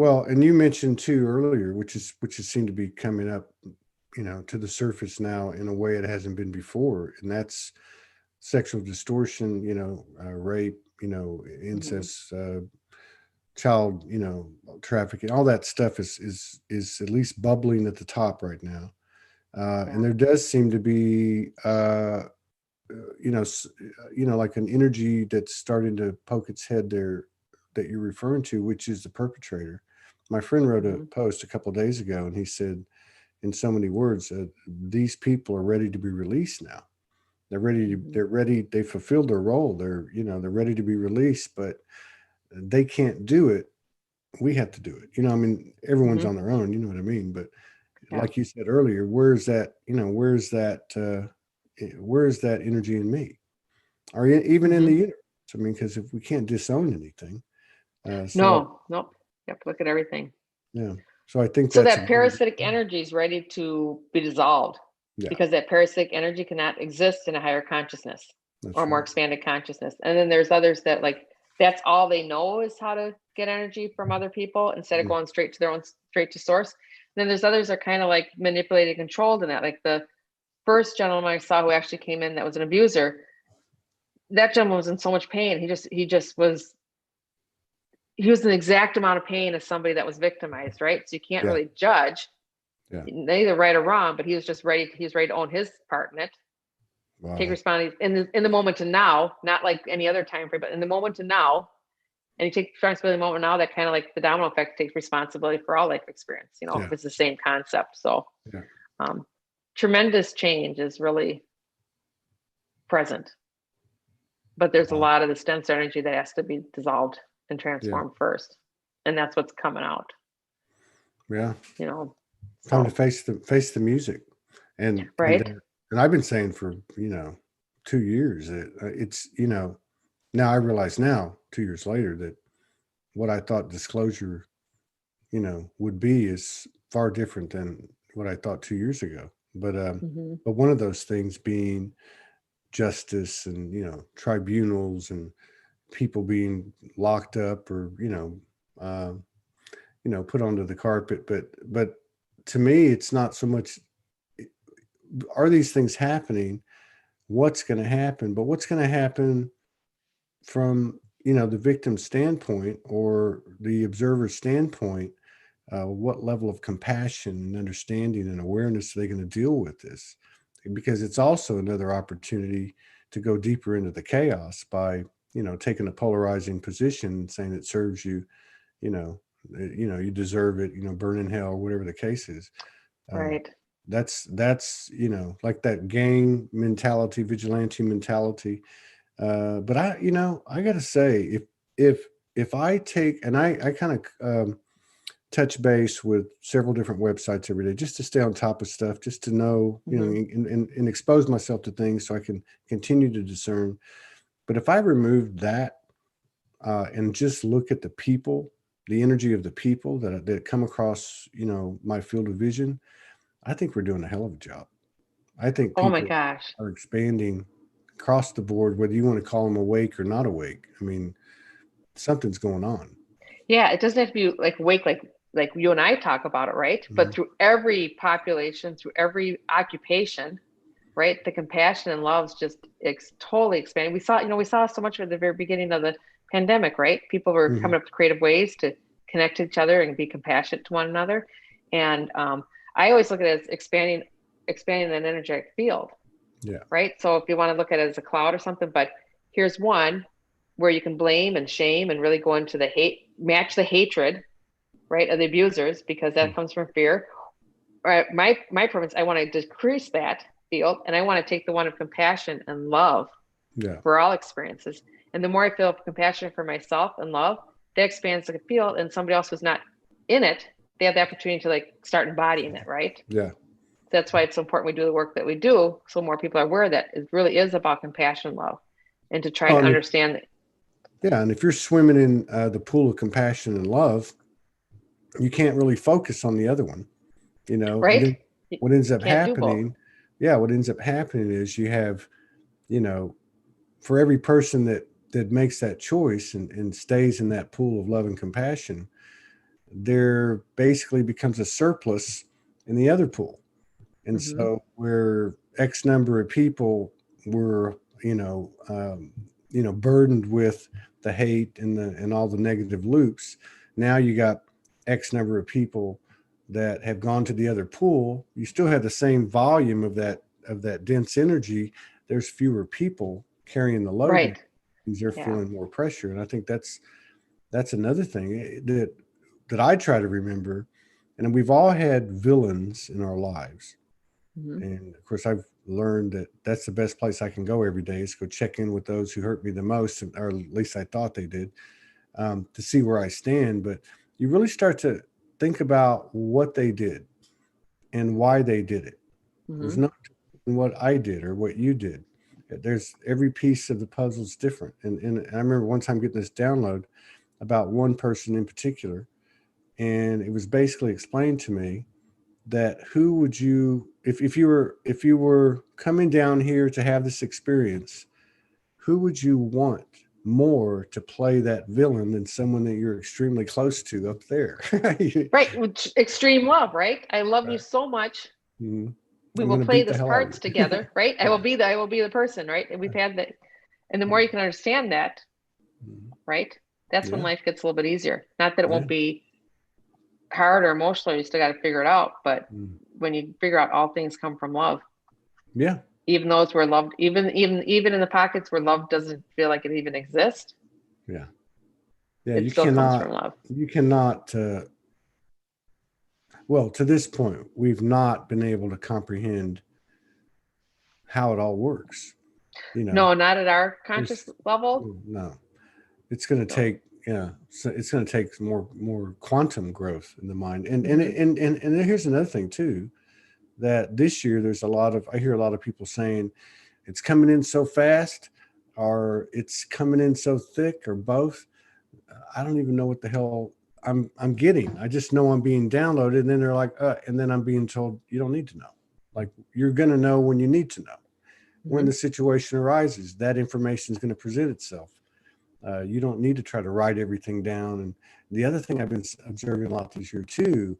S1: Well, and you mentioned too earlier, which has seemed to be coming up, to the surface now in a way it hasn't been before, and that's sexual distortion, rape, incest, child, trafficking. All that stuff is at least bubbling at the top right now, and there does seem to be, like an energy that's starting to poke its head there that you're referring to, which is the perpetrator. My friend wrote a post a couple of days ago, and he said, in so many words, these people are ready to be released now. They're ready. They fulfilled their role. They're ready to be released, but they can't do it. We have to do it. Everyone's on their own, you know what I mean? But like you said earlier, where's that energy in me, or even in the universe? I mean, because if we can't disown anything,
S2: nope. You have to look at everything.
S1: Yeah. So I think
S2: that parasitic energy is ready to be dissolved, because that parasitic energy cannot exist in a higher consciousness or more expanded consciousness. And then there's others that that's all they know is how to get energy from other people instead of going straight to source. And then there's others that are kind of like manipulated, controlled in that. Like the first gentleman I saw who actually came in that was an abuser, that gentleman was in so much pain. He was an exact amount of pain as somebody that was victimized, right? So you can't really judge, neither right or wrong, but he was just ready. He was ready to own his part in it. Wow. Take responsibility in the moment to now, not like any other time frame, but in the moment to now. And you take responsibility in the moment now, that kind of like the domino effect takes responsibility for all life experience, if it's the same concept. So tremendous change is really present. But there's a lot of the dense energy that has to be dissolved and transformed first. And that's what's coming out.
S1: Yeah. Time to face the music. And and I've been saying for, 2 years that it's, now I realize now, 2 years later, that what I thought disclosure, would be is far different than what I thought 2 years ago. But one of those things being justice and, tribunals and people being locked up or, put onto the carpet. But to me, it's not so much, are these things happening? What's going to happen? But what's going to happen from, the victim's standpoint or the observer's standpoint? What level of compassion and understanding and awareness are they going to deal with this? Because it's also another opportunity to go deeper into the chaos by, taking a polarizing position, saying it serves you, you deserve it, burn in hell, whatever the case is.
S2: Right.
S1: that's, like that gang mentality, vigilante mentality. But I gotta say, if I take, and I kind of touch base with several different websites every day just to stay on top of stuff, just to know, and expose myself to things so I can continue to discern. But if I removed that and just look at the people, the energy of the people that come across, my field of vision, I think we're doing a hell of a job. I think
S2: Oh my
S1: people
S2: gosh.
S1: are expanding across the board, whether you want to call them awake or not awake. I mean, something's going on.
S2: Yeah, it doesn't have to be like awake, like you and I talk about it, right? But
S1: Mhm.
S2: through every population, through every occupation, right? The compassion and love is just totally expanding. We saw so much at the very beginning of the pandemic, right? People were
S1: Mhm.
S2: coming up with creative ways to connect to each other and be compassionate to one another. And I always look at it as expanding an energetic field,
S1: Yeah.
S2: right? So if you want to look at it as a cloud or something, but here's one where you can blame and shame and really go into the hate, match the hatred, right, of the abusers, because that
S1: Mm.
S2: comes from fear. Right, my preference, I want to decrease that field, and I want to take the one of compassion and love
S1: Yeah.
S2: for all experiences. And the more I feel compassion for myself and love, that expands the field, and somebody else who's not in it, they have the opportunity to like start embodying it, right?
S1: Yeah.
S2: That's why it's so important we do the work that we do, so more people are aware that it really is about compassion and love, and to try
S1: Oh,
S2: to
S1: and
S2: understand that.
S1: if you're swimming in the pool of compassion and love, you can't really focus on the other one, and
S2: Right?
S1: then
S2: You
S1: what ends up
S2: can't do both.
S1: happening, yeah, what ends up happening is you have, you know, for every person that makes that choice and stays in that pool of love and compassion, there basically becomes a surplus in the other pool. And
S2: Mm-hmm.
S1: so where X number of people were, burdened with the hate and all the negative loops, now you got X number of people that have gone to the other pool. You still have the same volume of that dense energy. There's fewer people carrying the load now
S2: Right.
S1: because they're
S2: Yeah.
S1: feeling more pressure. And I think that's another thing that I try to remember. And we've all had villains in our lives,
S2: Mm-hmm.
S1: and of course, I've learned that that's the best place I can go every day is go check in with those who hurt me the most, or at least I thought they did, to see where I stand. But you really start to think about what they did and why they did it. It was
S2: Mm-hmm.
S1: not what I did or what you did. There's every piece of the puzzle is different. And I remember one time getting this download about one person in particular, and it was basically explained to me that who would you, if you were coming down here to have this experience, who would you want more to play that villain than someone that you're extremely close to up there?
S2: Right. Which extreme love, right? I love you
S1: Right.
S2: so much.
S1: Mhm.
S2: We
S1: I'm
S2: will
S1: going to
S2: play
S1: beat the
S2: this
S1: hell out of
S2: parts
S1: you.
S2: together, right? I will
S1: Yeah.
S2: be the person, right? And we've had that. And the more you can understand that,
S1: Mhm.
S2: right? That's when
S1: Yeah.
S2: life gets a little bit easier. Not that it
S1: Yeah.
S2: won't be hard or emotional, you still got to figure it out. But
S1: Mm.
S2: when you figure out all things come from love,
S1: Yeah.
S2: even those where love, even in the pockets where love doesn't feel like it even exists,
S1: Yeah. Yeah.
S2: it
S1: You
S2: still comes
S1: cannot,
S2: from love.
S1: you cannot, well, to this point, we've not been able to comprehend how it all works. You know,
S2: No, not at our conscious
S1: there's
S2: level.
S1: no, it's going to
S2: So,
S1: take, yeah, so it's going to take more quantum growth in the mind. And and
S2: hmm
S1: and and and here's another thing too, that this year there's I hear a lot of people saying it's coming in so fast, or it's coming in so thick, or both. I don't even know what the hell I'm getting. I just know I'm being downloaded, and then they're like, and then I'm being told you don't need to know. Like, you're going to know when you need to know. When
S2: hmm
S1: the situation arises, that information is going to present itself. You don't need to try to write everything down. And the other thing I've been observing a lot this year too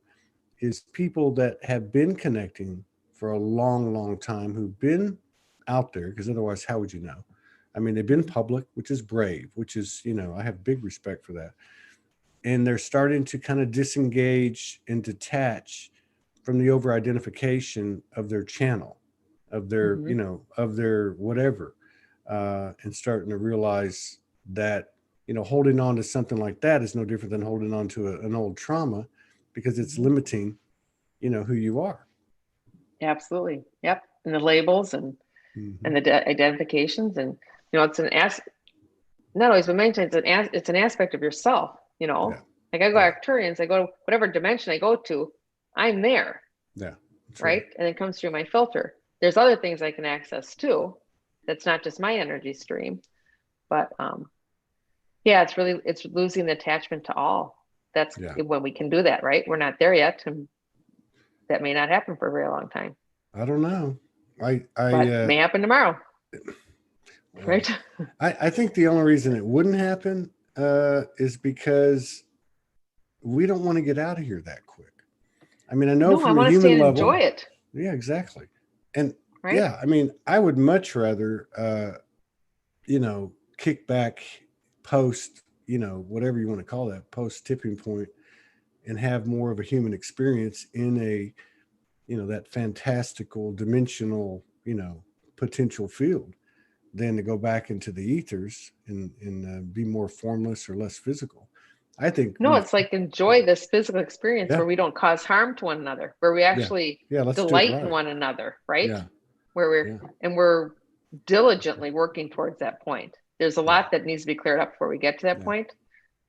S1: is people that have been connecting for a long, long time, who've been out there, because otherwise, how would you know? I mean, they've been public, which is brave, which is, I have big respect for that. And they're starting to kind of disengage and detach from the over identification of their channel, of their,
S2: hmm
S1: of their whatever, and starting to realize that, holding on to something like that is no different than holding on to an old trauma, because it's
S2: hmm
S1: limiting, who you are.
S2: Absolutely. Yep. And the labels and
S1: Mhm.
S2: the identifications, and it's not always, but many times it's an aspect of yourself.
S1: Yeah.
S2: Like I go
S1: Yeah.
S2: Arcturians, I go to whatever dimension I go to, I'm there,
S1: Yeah. That's
S2: right? And it comes through my filter. There's other things I can access too. That's not just my energy stream, but yeah, it's losing the attachment to all. That's
S1: Yeah.
S2: when we can do that, right? We're not there yet, and that may not happen for a very long time,
S1: I don't know.
S2: but may happen tomorrow,
S1: Well,
S2: right?
S1: I think the only reason it wouldn't happen is because we don't want to get out of here that quick. I mean, I know
S2: No, I
S1: from a
S2: want to stay
S1: human
S2: and
S1: level,
S2: enjoy it,
S1: yeah, exactly. And
S2: right?
S1: yeah, I mean, I would much rather, kick back post, whatever you want to call that, post tipping point, and have more of a human experience in a, that fantastical dimensional, potential field than to go back into the ethers and be more formless or less physical. I think
S2: No, it's like enjoy this physical experience
S1: yeah,
S2: where we don't cause harm to one another, where we
S1: yeah,
S2: actually
S1: yeah. Let's do it
S2: delight in
S1: right.
S2: one another, right?
S1: Yeah,
S2: Where
S1: yeah,
S2: we're diligently working towards that point. There's a
S1: yeah,
S2: lot that needs to be cleared up before we get to that
S1: yeah.
S2: point,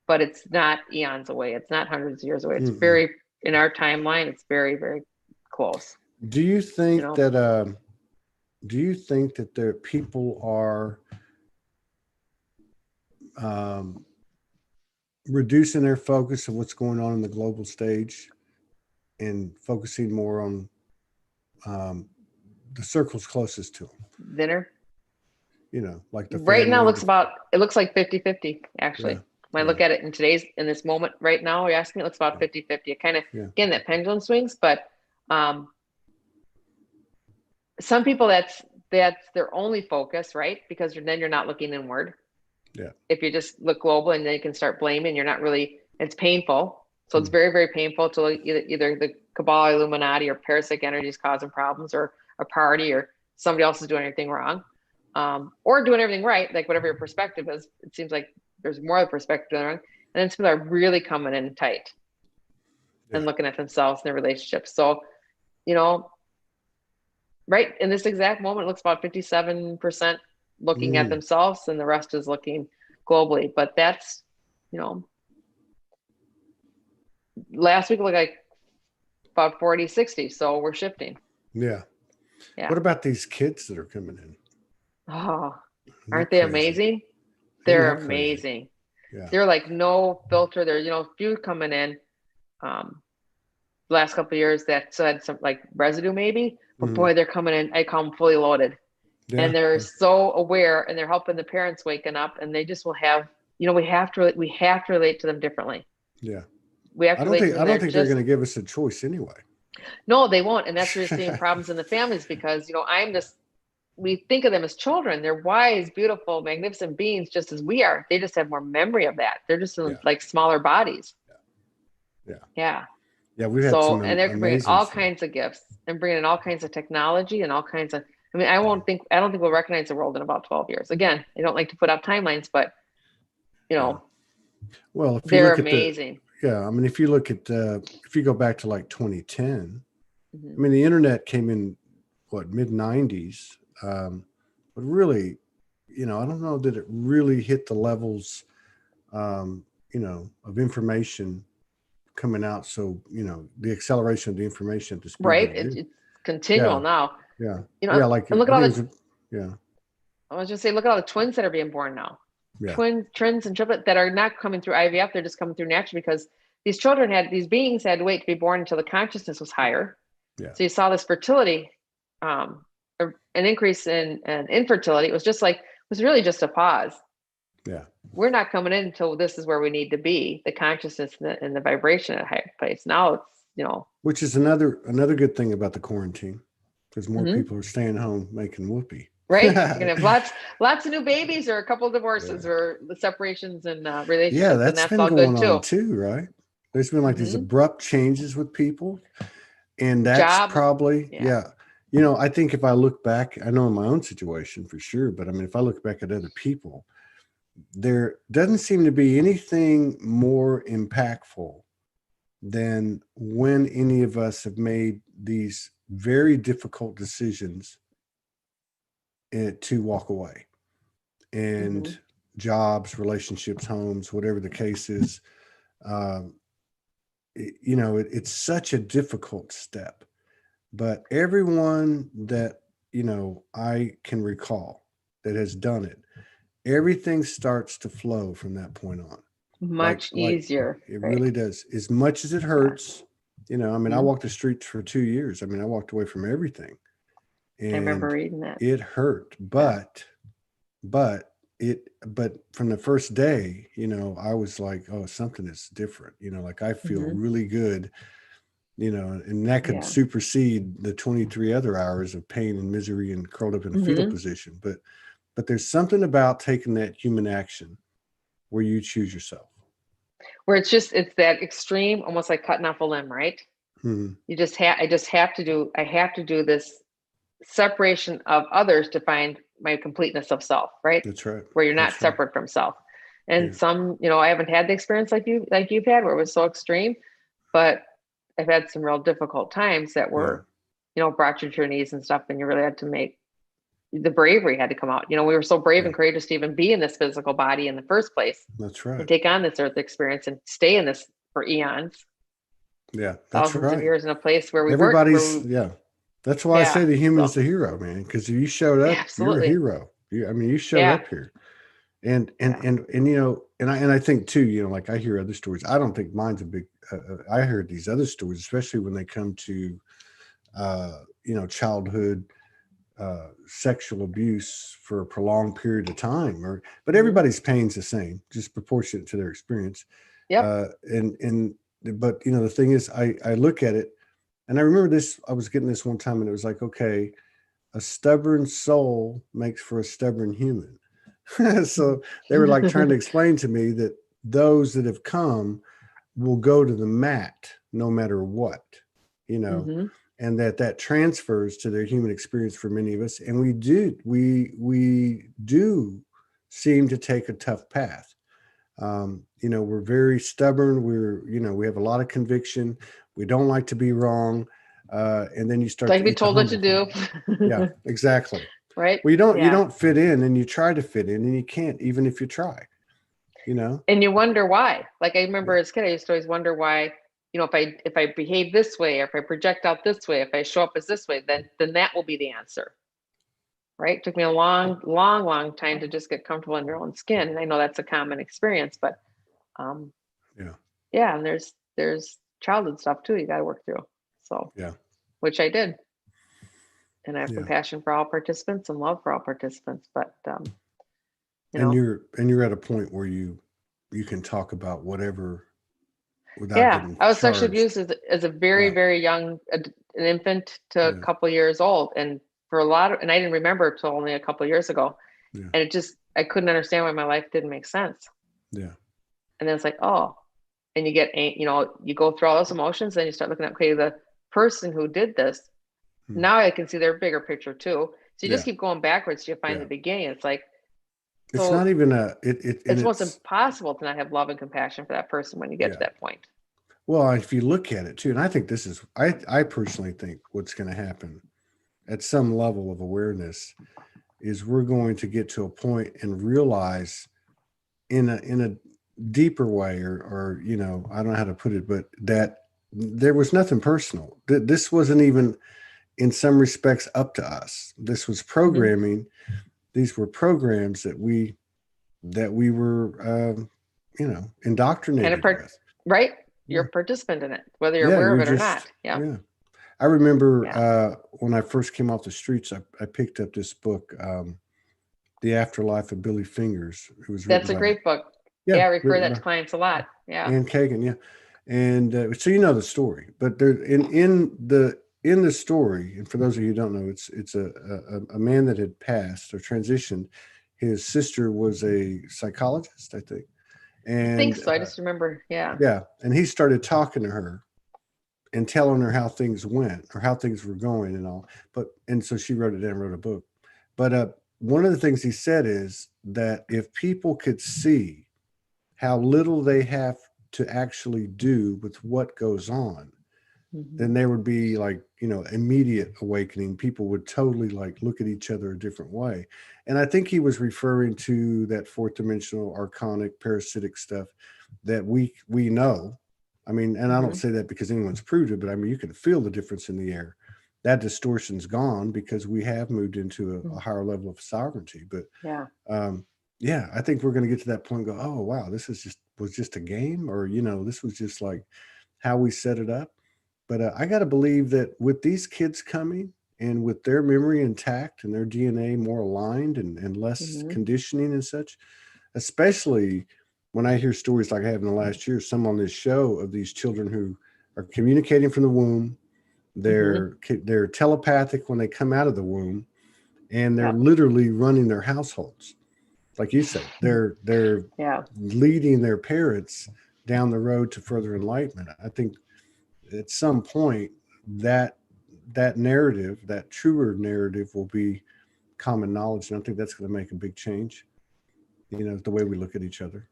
S2: but it's not eons away. It's not hundreds of years away. It's
S1: Mm-mm.
S2: very, in our timeline, it's very, very close.
S1: Do you
S2: You
S1: think
S2: know,
S1: that? Do you think that there people are um, reducing their focus of what's going on in the global stage and focusing more on um, the circles closest to them?
S2: dinner
S1: Like the
S2: right now
S1: family.
S2: it looks like 50-50
S1: Yeah,
S2: actually. When I
S1: yeah,
S2: look at it in this moment right now, you're asking me, it looks about 50-50. It kind of,
S1: yeah,
S2: again, that pendulum swings, but um, some people that's their only focus, right? Because then you're not looking inward.
S1: yeah.
S2: If you just look global, and then you can start blaming, you're not really, it's painful. So it's
S1: Mm.
S2: very, very painful to look either the cabal, Illuminati, or parasitic energies causing problems, or a party, or somebody else is doing anything wrong, or doing everything right, like whatever your perspective is. It seems like there's more of a perspective doing wrong. And then people are really coming in tight
S1: Yeah.
S2: and looking at themselves and their relationships. So, you know, right in this exact moment, it looks about 57% looking at
S1: Mm.
S2: themselves, and the rest is looking globally. But that's, last week it looked like about 40-60. So we're shifting.
S1: Yeah.
S2: Yeah.
S1: What about these kids that are coming in?
S2: Oh,
S1: Isn't that
S2: aren't they
S1: crazy?
S2: amazing?
S1: Isn't
S2: They're
S1: that crazy?
S2: amazing.
S1: Yeah.
S2: They're like no filter. There's, few coming in. Um, last couple of years that had some like residue maybe, but
S1: Mm-hmm.
S2: boy, they're coming in. I call them fully loaded,
S1: Yeah.
S2: and they're so aware, and they're helping the parents waking up, and they just will have, we have to relate to them differently.
S1: Yeah.
S2: We have
S1: I
S2: to
S1: don't
S2: relate to
S1: think
S2: them.
S1: I don't
S2: They're
S1: think they're going
S2: just,
S1: to give us a choice anyway.
S2: no, they won't, and that's where you're seeing problems in the families, because we think of them as children. They're wise, beautiful, magnificent beings, just as we are. They just have more memory of that. They're just in
S1: Yeah.
S2: like smaller bodies.
S1: Yeah.
S2: Yeah.
S1: Yeah. We've had
S2: So,
S1: some
S2: and they're bringing
S1: amazing
S2: all
S1: stuff.
S2: kinds of gifts and bringing in all kinds of technology and all kinds of, I mean, I don't think we'll recognize the world in about 12 years. Again, I don't like to put up timelines, but
S1: Yeah. Well, if you
S2: they're
S1: look at
S2: amazing.
S1: I mean, if you look at, if you go back to like 2010,
S2: Mm-hmm.
S1: I mean, the internet came in mid 90s. But really, I don't know that it really hit the levels, of information coming out. So, the acceleration of the information at the speed
S2: Right?
S1: that it is.
S2: It's continual
S1: Yeah.
S2: now.
S1: Yeah. Yeah. Like,
S2: And look
S1: I
S2: at all
S1: think
S2: the,
S1: it was, yeah.
S2: I was just say, look at all the twins that are being born now.
S1: Yeah.
S2: Twins and triplets that are not coming through IVF. They're just coming through naturally, because these beings had to wait to be born until the consciousness was higher.
S1: Yeah.
S2: So you saw this fertility, an increase in infertility. It was really just a pause.
S1: Yeah.
S2: We're not coming in until this is where we need to be, the consciousness and the vibration at a higher place. Now it's,
S1: Which is another good thing about the quarantine, because more
S2: mm-hmm.
S1: people are staying home making whoopee.
S2: Right? You're gonna have lots of new babies, or a couple of divorces,
S1: Yeah.
S2: or the separations and
S1: Yeah,
S2: relationships, and
S1: that's
S2: that's
S1: been
S2: all good
S1: going on
S2: too.
S1: too, right? There's been like these
S2: Mm-hmm.
S1: abrupt changes with people. And that's
S2: Job,
S1: probably,
S2: yeah.
S1: I think if I look back, I know in my own situation for sure, but I mean, if I look back at other people, there doesn't seem to be anything more impactful than when any of us have made these very difficult decisions to walk away. And jobs, relationships, homes, whatever the case is, it's such a difficult step. But everyone that, I can recall that has done it, everything starts to flow from that point on.
S2: Much easier.
S1: It
S2: right?
S1: really does. As much as it hurts, I walked the streets for 2 years. I walked away from everything. And
S2: I remember reading that.
S1: It hurt, but from the first day, I was like, oh, something is different. Like I feel really good, and that could supersede the 23 other hours of pain and misery and curled up in a fetal position. But there's something about taking that human action where you choose yourself.
S2: Where it's that extreme, almost like cutting off a limb, right? I have to do this separation of others to find my completeness of self, right?
S1: That's right.
S2: Where you're not separate from self. And some, I haven't had the experience like you've had where it was so extreme, but I've had some real difficult times that were, brought you to your knees and stuff. And you really had to make the bravery had to come out. We were so brave and courageous to even be in this physical body in the first place.
S1: That's right.
S2: And take on this earth experience and stay in this for eons.
S1: Yeah. That's
S2: thousands of years in a place where
S1: everybody's, That's why I say the human's the hero, man. Because if you showed up, you're a hero. You showed up here. And I think too, like I hear other stories. I don't think mine's a big, I heard these other stories, especially when they come to, childhood, sexual abuse for a prolonged period of time, but everybody's pain's the same, just proportionate to their experience. But the thing is, I look at it and I remember this, I was getting this one time and it was like, okay, a stubborn soul makes for a stubborn human. So they were like trying to explain to me that those that have come will go to the mat no matter what, and that transfers to their human experience for many of us. And we do seem to take a tough path. We're very stubborn. We have a lot of conviction. We don't like to be wrong. And then you start
S2: to be told what to do.
S1: Yeah, exactly.
S2: Right.
S1: Well, you don't fit in, and you try to fit in and you can't, even if you try, and
S2: you wonder why. Like I remember as a kid, I used to always wonder why, if I behave this way, or if I project out this way, if I show up as this way, then that will be the answer. Right. It took me a long, long, long time to just get comfortable in your own skin. And I know that's a common experience, but and there's childhood stuff too you got to work through. So which I did. And I have compassion for all participants and love for all participants. But
S1: and you're at a point where you can talk about whatever without getting
S2: I was
S1: charged.
S2: sexually abused as a very, very young, an infant to a couple years old. And for and I didn't remember until only a couple of years ago. Yeah. And I couldn't understand why my life didn't make sense.
S1: Yeah.
S2: And then it's like, oh, and you get, you go through all those emotions, then you start looking at, okay, the person who did this, now I can see their bigger picture too. So you just keep going backwards till you find the beginning. It's like,
S1: it's not even
S2: it's almost impossible to not have love and compassion for that person when you get to that point.
S1: Well, if you look at it too, and I think this is, I personally think what's going to happen at some level of awareness is we're going to get to a point and realize in a deeper way, or I don't know how to put it, but that there was nothing personal. This wasn't even in some respects up to us. This was programming. These were programs that we were, indoctrinated with.
S2: Right. You're a participant in it, whether you're aware of it or not. Yeah.
S1: I remember when I first came off the streets, I picked up this book, The Afterlife of Billy Fingers.
S2: That's a great book. Yeah, I refer that to clients a lot. Yeah.
S1: And Kagan, and so the story. But there in the story, and for those of you who don't know, it's a man that had passed or transitioned. His sister was a psychologist, I think. And
S2: I think so. I just remember. Yeah.
S1: Yeah, and he started talking to her and telling her how things went or how things were going and all. And so she wrote it down, wrote a book. But one of the things he said is that if people could see how little they have to actually do with what goes on, then there would be like, immediate awakening. People would totally like look at each other a different way. And I think he was referring to that fourth dimensional archonic parasitic stuff that we know. I mean, and I don't say that because anyone's proved it, but I mean, you can feel the difference in the air. That distortion's gone because we have moved into a higher level of sovereignty. But I think we're going to get to that point and go, oh, wow, this was just a game, or, this was just like how we set it up. But I got to believe that with these kids coming and with their memory intact and their DNA more aligned and less conditioning and such, especially when I hear stories like I have in the last year, some on this show of these children who are communicating from the womb, they're telepathic when they come out of the womb, and they're literally running their households. Like you said, they're leading their parents down the road to further enlightenment. I think at some point that narrative, that truer narrative, will be common knowledge. And I think that's going to make a big change, the way we look at each other.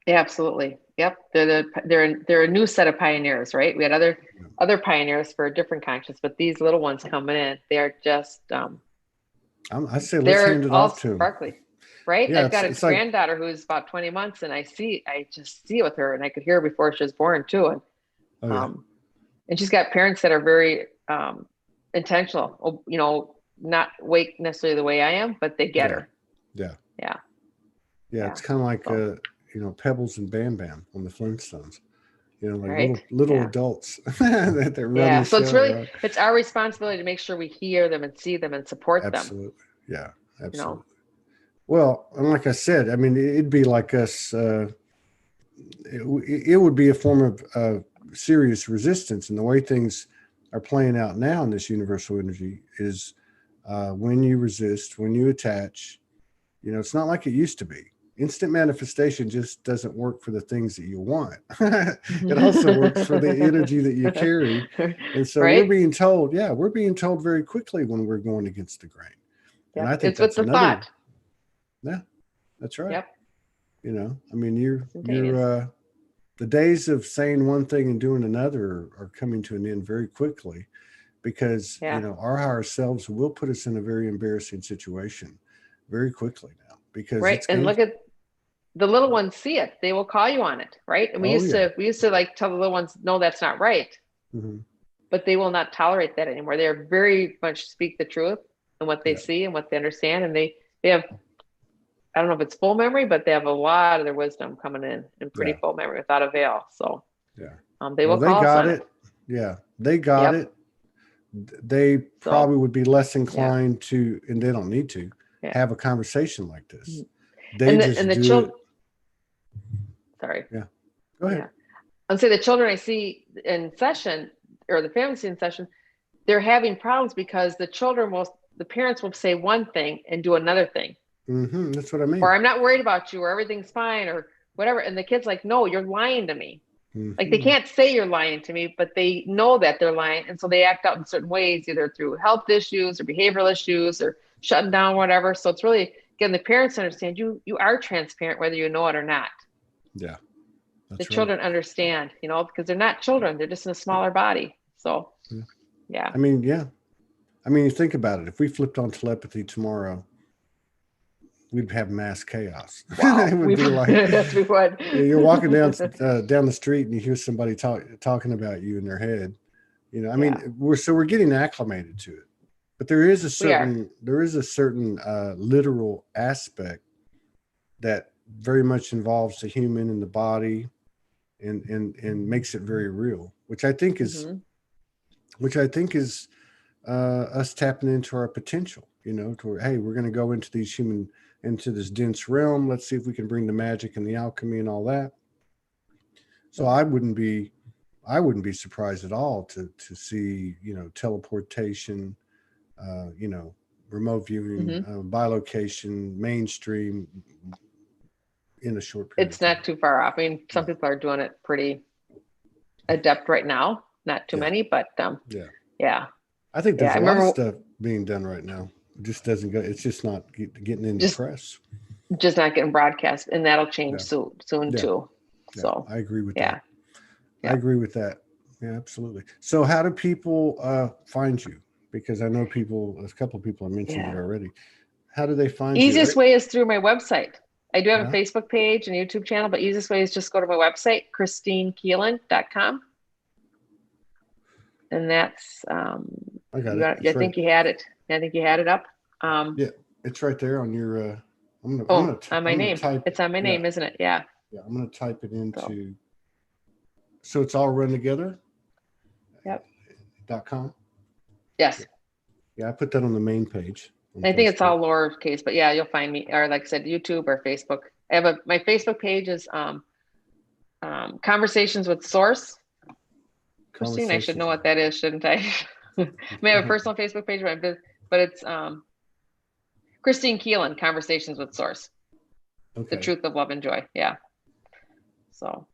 S2: Yeah, absolutely. Yep. They're a new set of pioneers, right? We had other pioneers for a different conscience, but these little ones coming in, they're just,
S1: I say, let's hand it off to them.
S2: Sparkly, right?
S1: Yeah,
S2: I've got a granddaughter who's about 20 months, and I just see it with her, and I could hear her before she was born too. And, and she's got parents that are very intentional, not wake necessarily the way I am, but they get her.
S1: Yeah. It's kind of like, Pebbles and Bam Bam on the Flintstones, like little adults that they're running.
S2: Yeah. So it's really, it's our responsibility to make sure we hear them and see them and support them.
S1: Absolutely. Yeah, absolutely. Well, and like I said, I mean, it'd be like us, it would be a form of serious resistance. And the way things are playing out now in this universal energy is when you resist, when you attach, it's not like it used to be. Instant manifestation just doesn't work for the things that you want. It also works for the energy that you carry. And so we're being told very quickly when we're going against the grain.
S2: Yeah.
S1: And I think
S2: it's with the thought.
S1: Yeah, that's right.
S2: Yep.
S1: I mean, you're the days of saying one thing and doing another are coming to an end very quickly, because our higher selves will put us in a very embarrassing situation very quickly now. Because
S2: and look at the little ones, see it, they will call you on it, right? And we used to like tell the little ones, no, that's not right. But they will not tolerate that anymore. They're very much speak the truth and what they see and what they understand, and they have, I don't know if it's full memory, but they have a lot of their wisdom coming in pretty full memory without a veil. So they will call us on it.
S1: Yeah, they got it. They probably would be less inclined to, and they don't need to have a conversation like this. The children.
S2: Sorry.
S1: Yeah. Go ahead.
S2: I'll say the children I see in session, or the family in session, they're having problems because the parents will say one thing and do another thing.
S1: That's what I mean.
S2: Or I'm not worried about you, or everything's fine, or whatever. And the kid's like, no, you're lying to me. Like, they can't say you're lying to me, but they know that they're lying. And so they act out in certain ways, either through health issues or behavioral issues or shutting down, whatever. So it's really, again, the parents understand you are transparent, whether you know it or not.
S1: Yeah.
S2: The children understand, because they're not children. They're just in a smaller body. So,
S1: I mean, you think about it. If we flipped on telepathy tomorrow, we'd have mass chaos.
S2: Wow.
S1: It would be like,
S2: yes, we would.
S1: You're walking down the street and you hear somebody talking about you in their head. I mean, we're getting acclimated to it. But there is a certain literal aspect that very much involves the human and the body, and makes it very real, which I think is us tapping into our potential, to where, hey, we're going to go into into this dense realm. Let's see if we can bring the magic and the alchemy and all that. So I wouldn't be surprised at all to see, teleportation, remote viewing, bilocation, mainstream in a short period.
S2: It's not too far off. I mean, some people are doing it pretty adept right now. Not too many, but
S1: I think there's a lot of stuff being done right now. It just doesn't go. It's just not getting in the press.
S2: Just not getting broadcast, and that'll change soon too.
S1: Yeah.
S2: So
S1: I agree with that. I agree with that Yeah, absolutely. So how do people find you? Because I know a couple of people have mentioned it
S2: Yeah.
S1: already. How do they find you?
S2: Easiest way is through my website. I do have a
S1: Yeah,
S2: Facebook page and YouTube channel, but easiest way is just go to my website, KristineKieland.com. And that's,
S1: I got it.
S2: I
S1: It's right.
S2: think you had it. I think you had it up.
S1: Yeah, it's right there on your.
S2: Oh, on my
S1: I'm gonna
S2: name.
S1: type.
S2: It's on my
S1: Yeah,
S2: name, isn't it? Yeah.
S1: yeah. I'm gonna type it
S2: So,
S1: into. So it's all run together.
S2: yep.
S1: .com.
S2: Yes.
S1: Yeah, I put that on the main page on
S2: I think it's
S1: Facebook.
S2: all lowercase, but yeah, you'll find me, or like I said, YouTube or Facebook. I have my Facebook page is Conversations with Source. Kristine, I should know
S1: Conversations.
S2: what that is, shouldn't I? I may have a personal Facebook page, but it's Kristine Kieland, Conversations with Source. The
S1: Okay,
S2: Truth of Love and Joy. Yeah. So,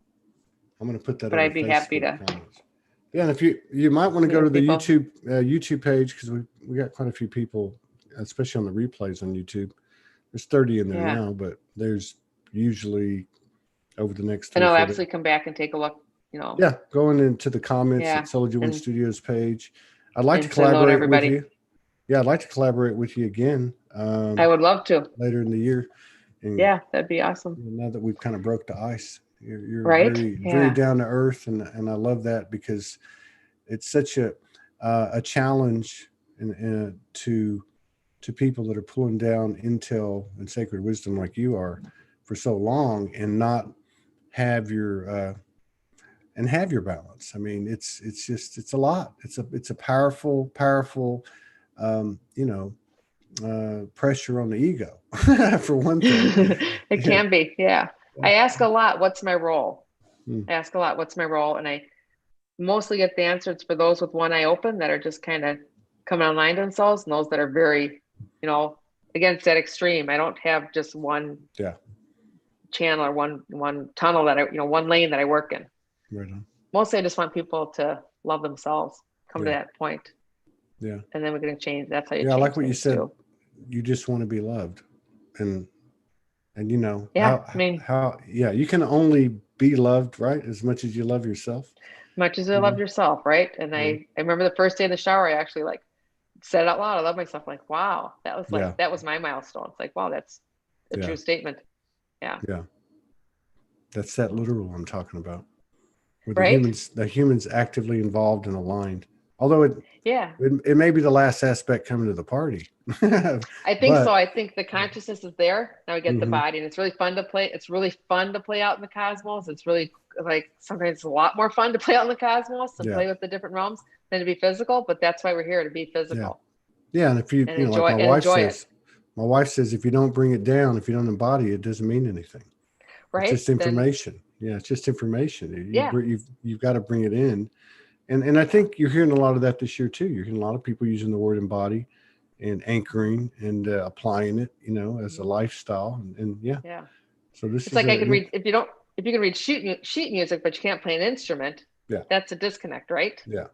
S1: I'm gonna put that
S2: but
S1: on the
S2: I'd be happy
S1: Facebook
S2: to
S1: comments. Yeah, and if you might want to
S2: meet
S1: go to
S2: with
S1: the
S2: people.
S1: YouTube page, because we got quite a few people, especially on the replays on YouTube. There's 30 in there
S2: Yeah.
S1: now, but there's usually over the next
S2: And
S1: 3
S2: I'll
S1: 4 days.
S2: absolutely come back and take a look,
S1: Yeah, going into the comments
S2: Yeah.
S1: at Soldier One
S2: And
S1: Studios page. I'd like to
S2: say hello to
S1: collaborate with
S2: everybody.
S1: you. Yeah, I'd like to collaborate with you again
S2: I would love to.
S1: later in the year. And
S2: Yeah, that'd be awesome.
S1: now that we've kind of broke the ice, you're
S2: Right?
S1: very
S2: Yeah.
S1: very down to earth, and I love that because it's such a challenge to people that are pulling down intel and sacred wisdom like you are for so long and not have your balance. I mean, it's a lot. It's a powerful pressure on the ego for one thing.
S2: It
S1: Yeah.
S2: can be. Yeah. I ask a lot, what's my role?
S1: Hmm.
S2: I ask a lot, what's my role? And I mostly get the answers for those with one eye open that are just kind of coming online to themselves, and those that are very, against that extreme. I don't have just one channel or one tunnel that one lane that I work in.
S1: Right on.
S2: Mostly I just want people to love themselves, come to that point.
S1: Yeah.
S2: And then we're going to change. That's how you
S1: change. I like what you said.
S2: Too.
S1: You just want to be loved. And you can only be loved, right? As much as you love yourself.
S2: Much as you love yourself, right? And I remember the first day in the shower, I actually said it out loud. I love myself. Like, wow, that was that was my milestone. It's like, wow, that's a true statement. Yeah.
S1: Yeah. That's that literal I'm talking about. Where
S2: right?
S1: the humans actively involved and aligned. Although it may be the last aspect coming to the party.
S2: I think so. I think the consciousness is there. Now we get the body, and it's really fun to play. It's really fun to play out in the cosmos. It's really sometimes it's a lot more fun to play out in the cosmos and play with the different realms than to be physical. But that's why we're here, to be physical.
S1: Yeah, and if you
S2: enjoy,
S1: like my wife says, if you don't bring it down, if you don't embody it, doesn't mean anything.
S2: Right.
S1: It's just information. It's just information. You've got to bring it in. And I think you're hearing a lot of that this year too. You're hearing a lot of people using the word embody and anchoring and applying it, as a lifestyle. And So this
S2: it's like I could read if you can read sheet music, but you can't play an instrument. Yeah, that's a disconnect, right?
S1: Yeah,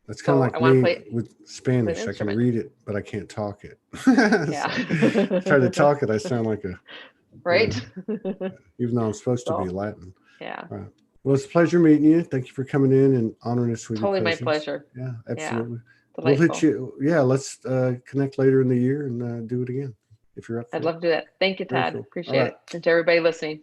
S1: that's kind of like me with Spanish. I can read it, but I can't talk it.
S2: Yeah,
S1: so, try to talk it. I sound like a
S2: right.
S1: Even though I'm supposed to be Latin.
S2: Yeah.
S1: Right. Well, it's a pleasure meeting you. Thank you for coming in and honoring us with your presence.
S2: Totally my pleasure.
S1: Yeah, absolutely.
S2: Yeah.
S1: We'll hit you. Yeah, let's connect later in the year and do it again if you're up for it.
S2: I'd love to do that. Thank you, Todd. Cool. Appreciate it. And to everybody listening.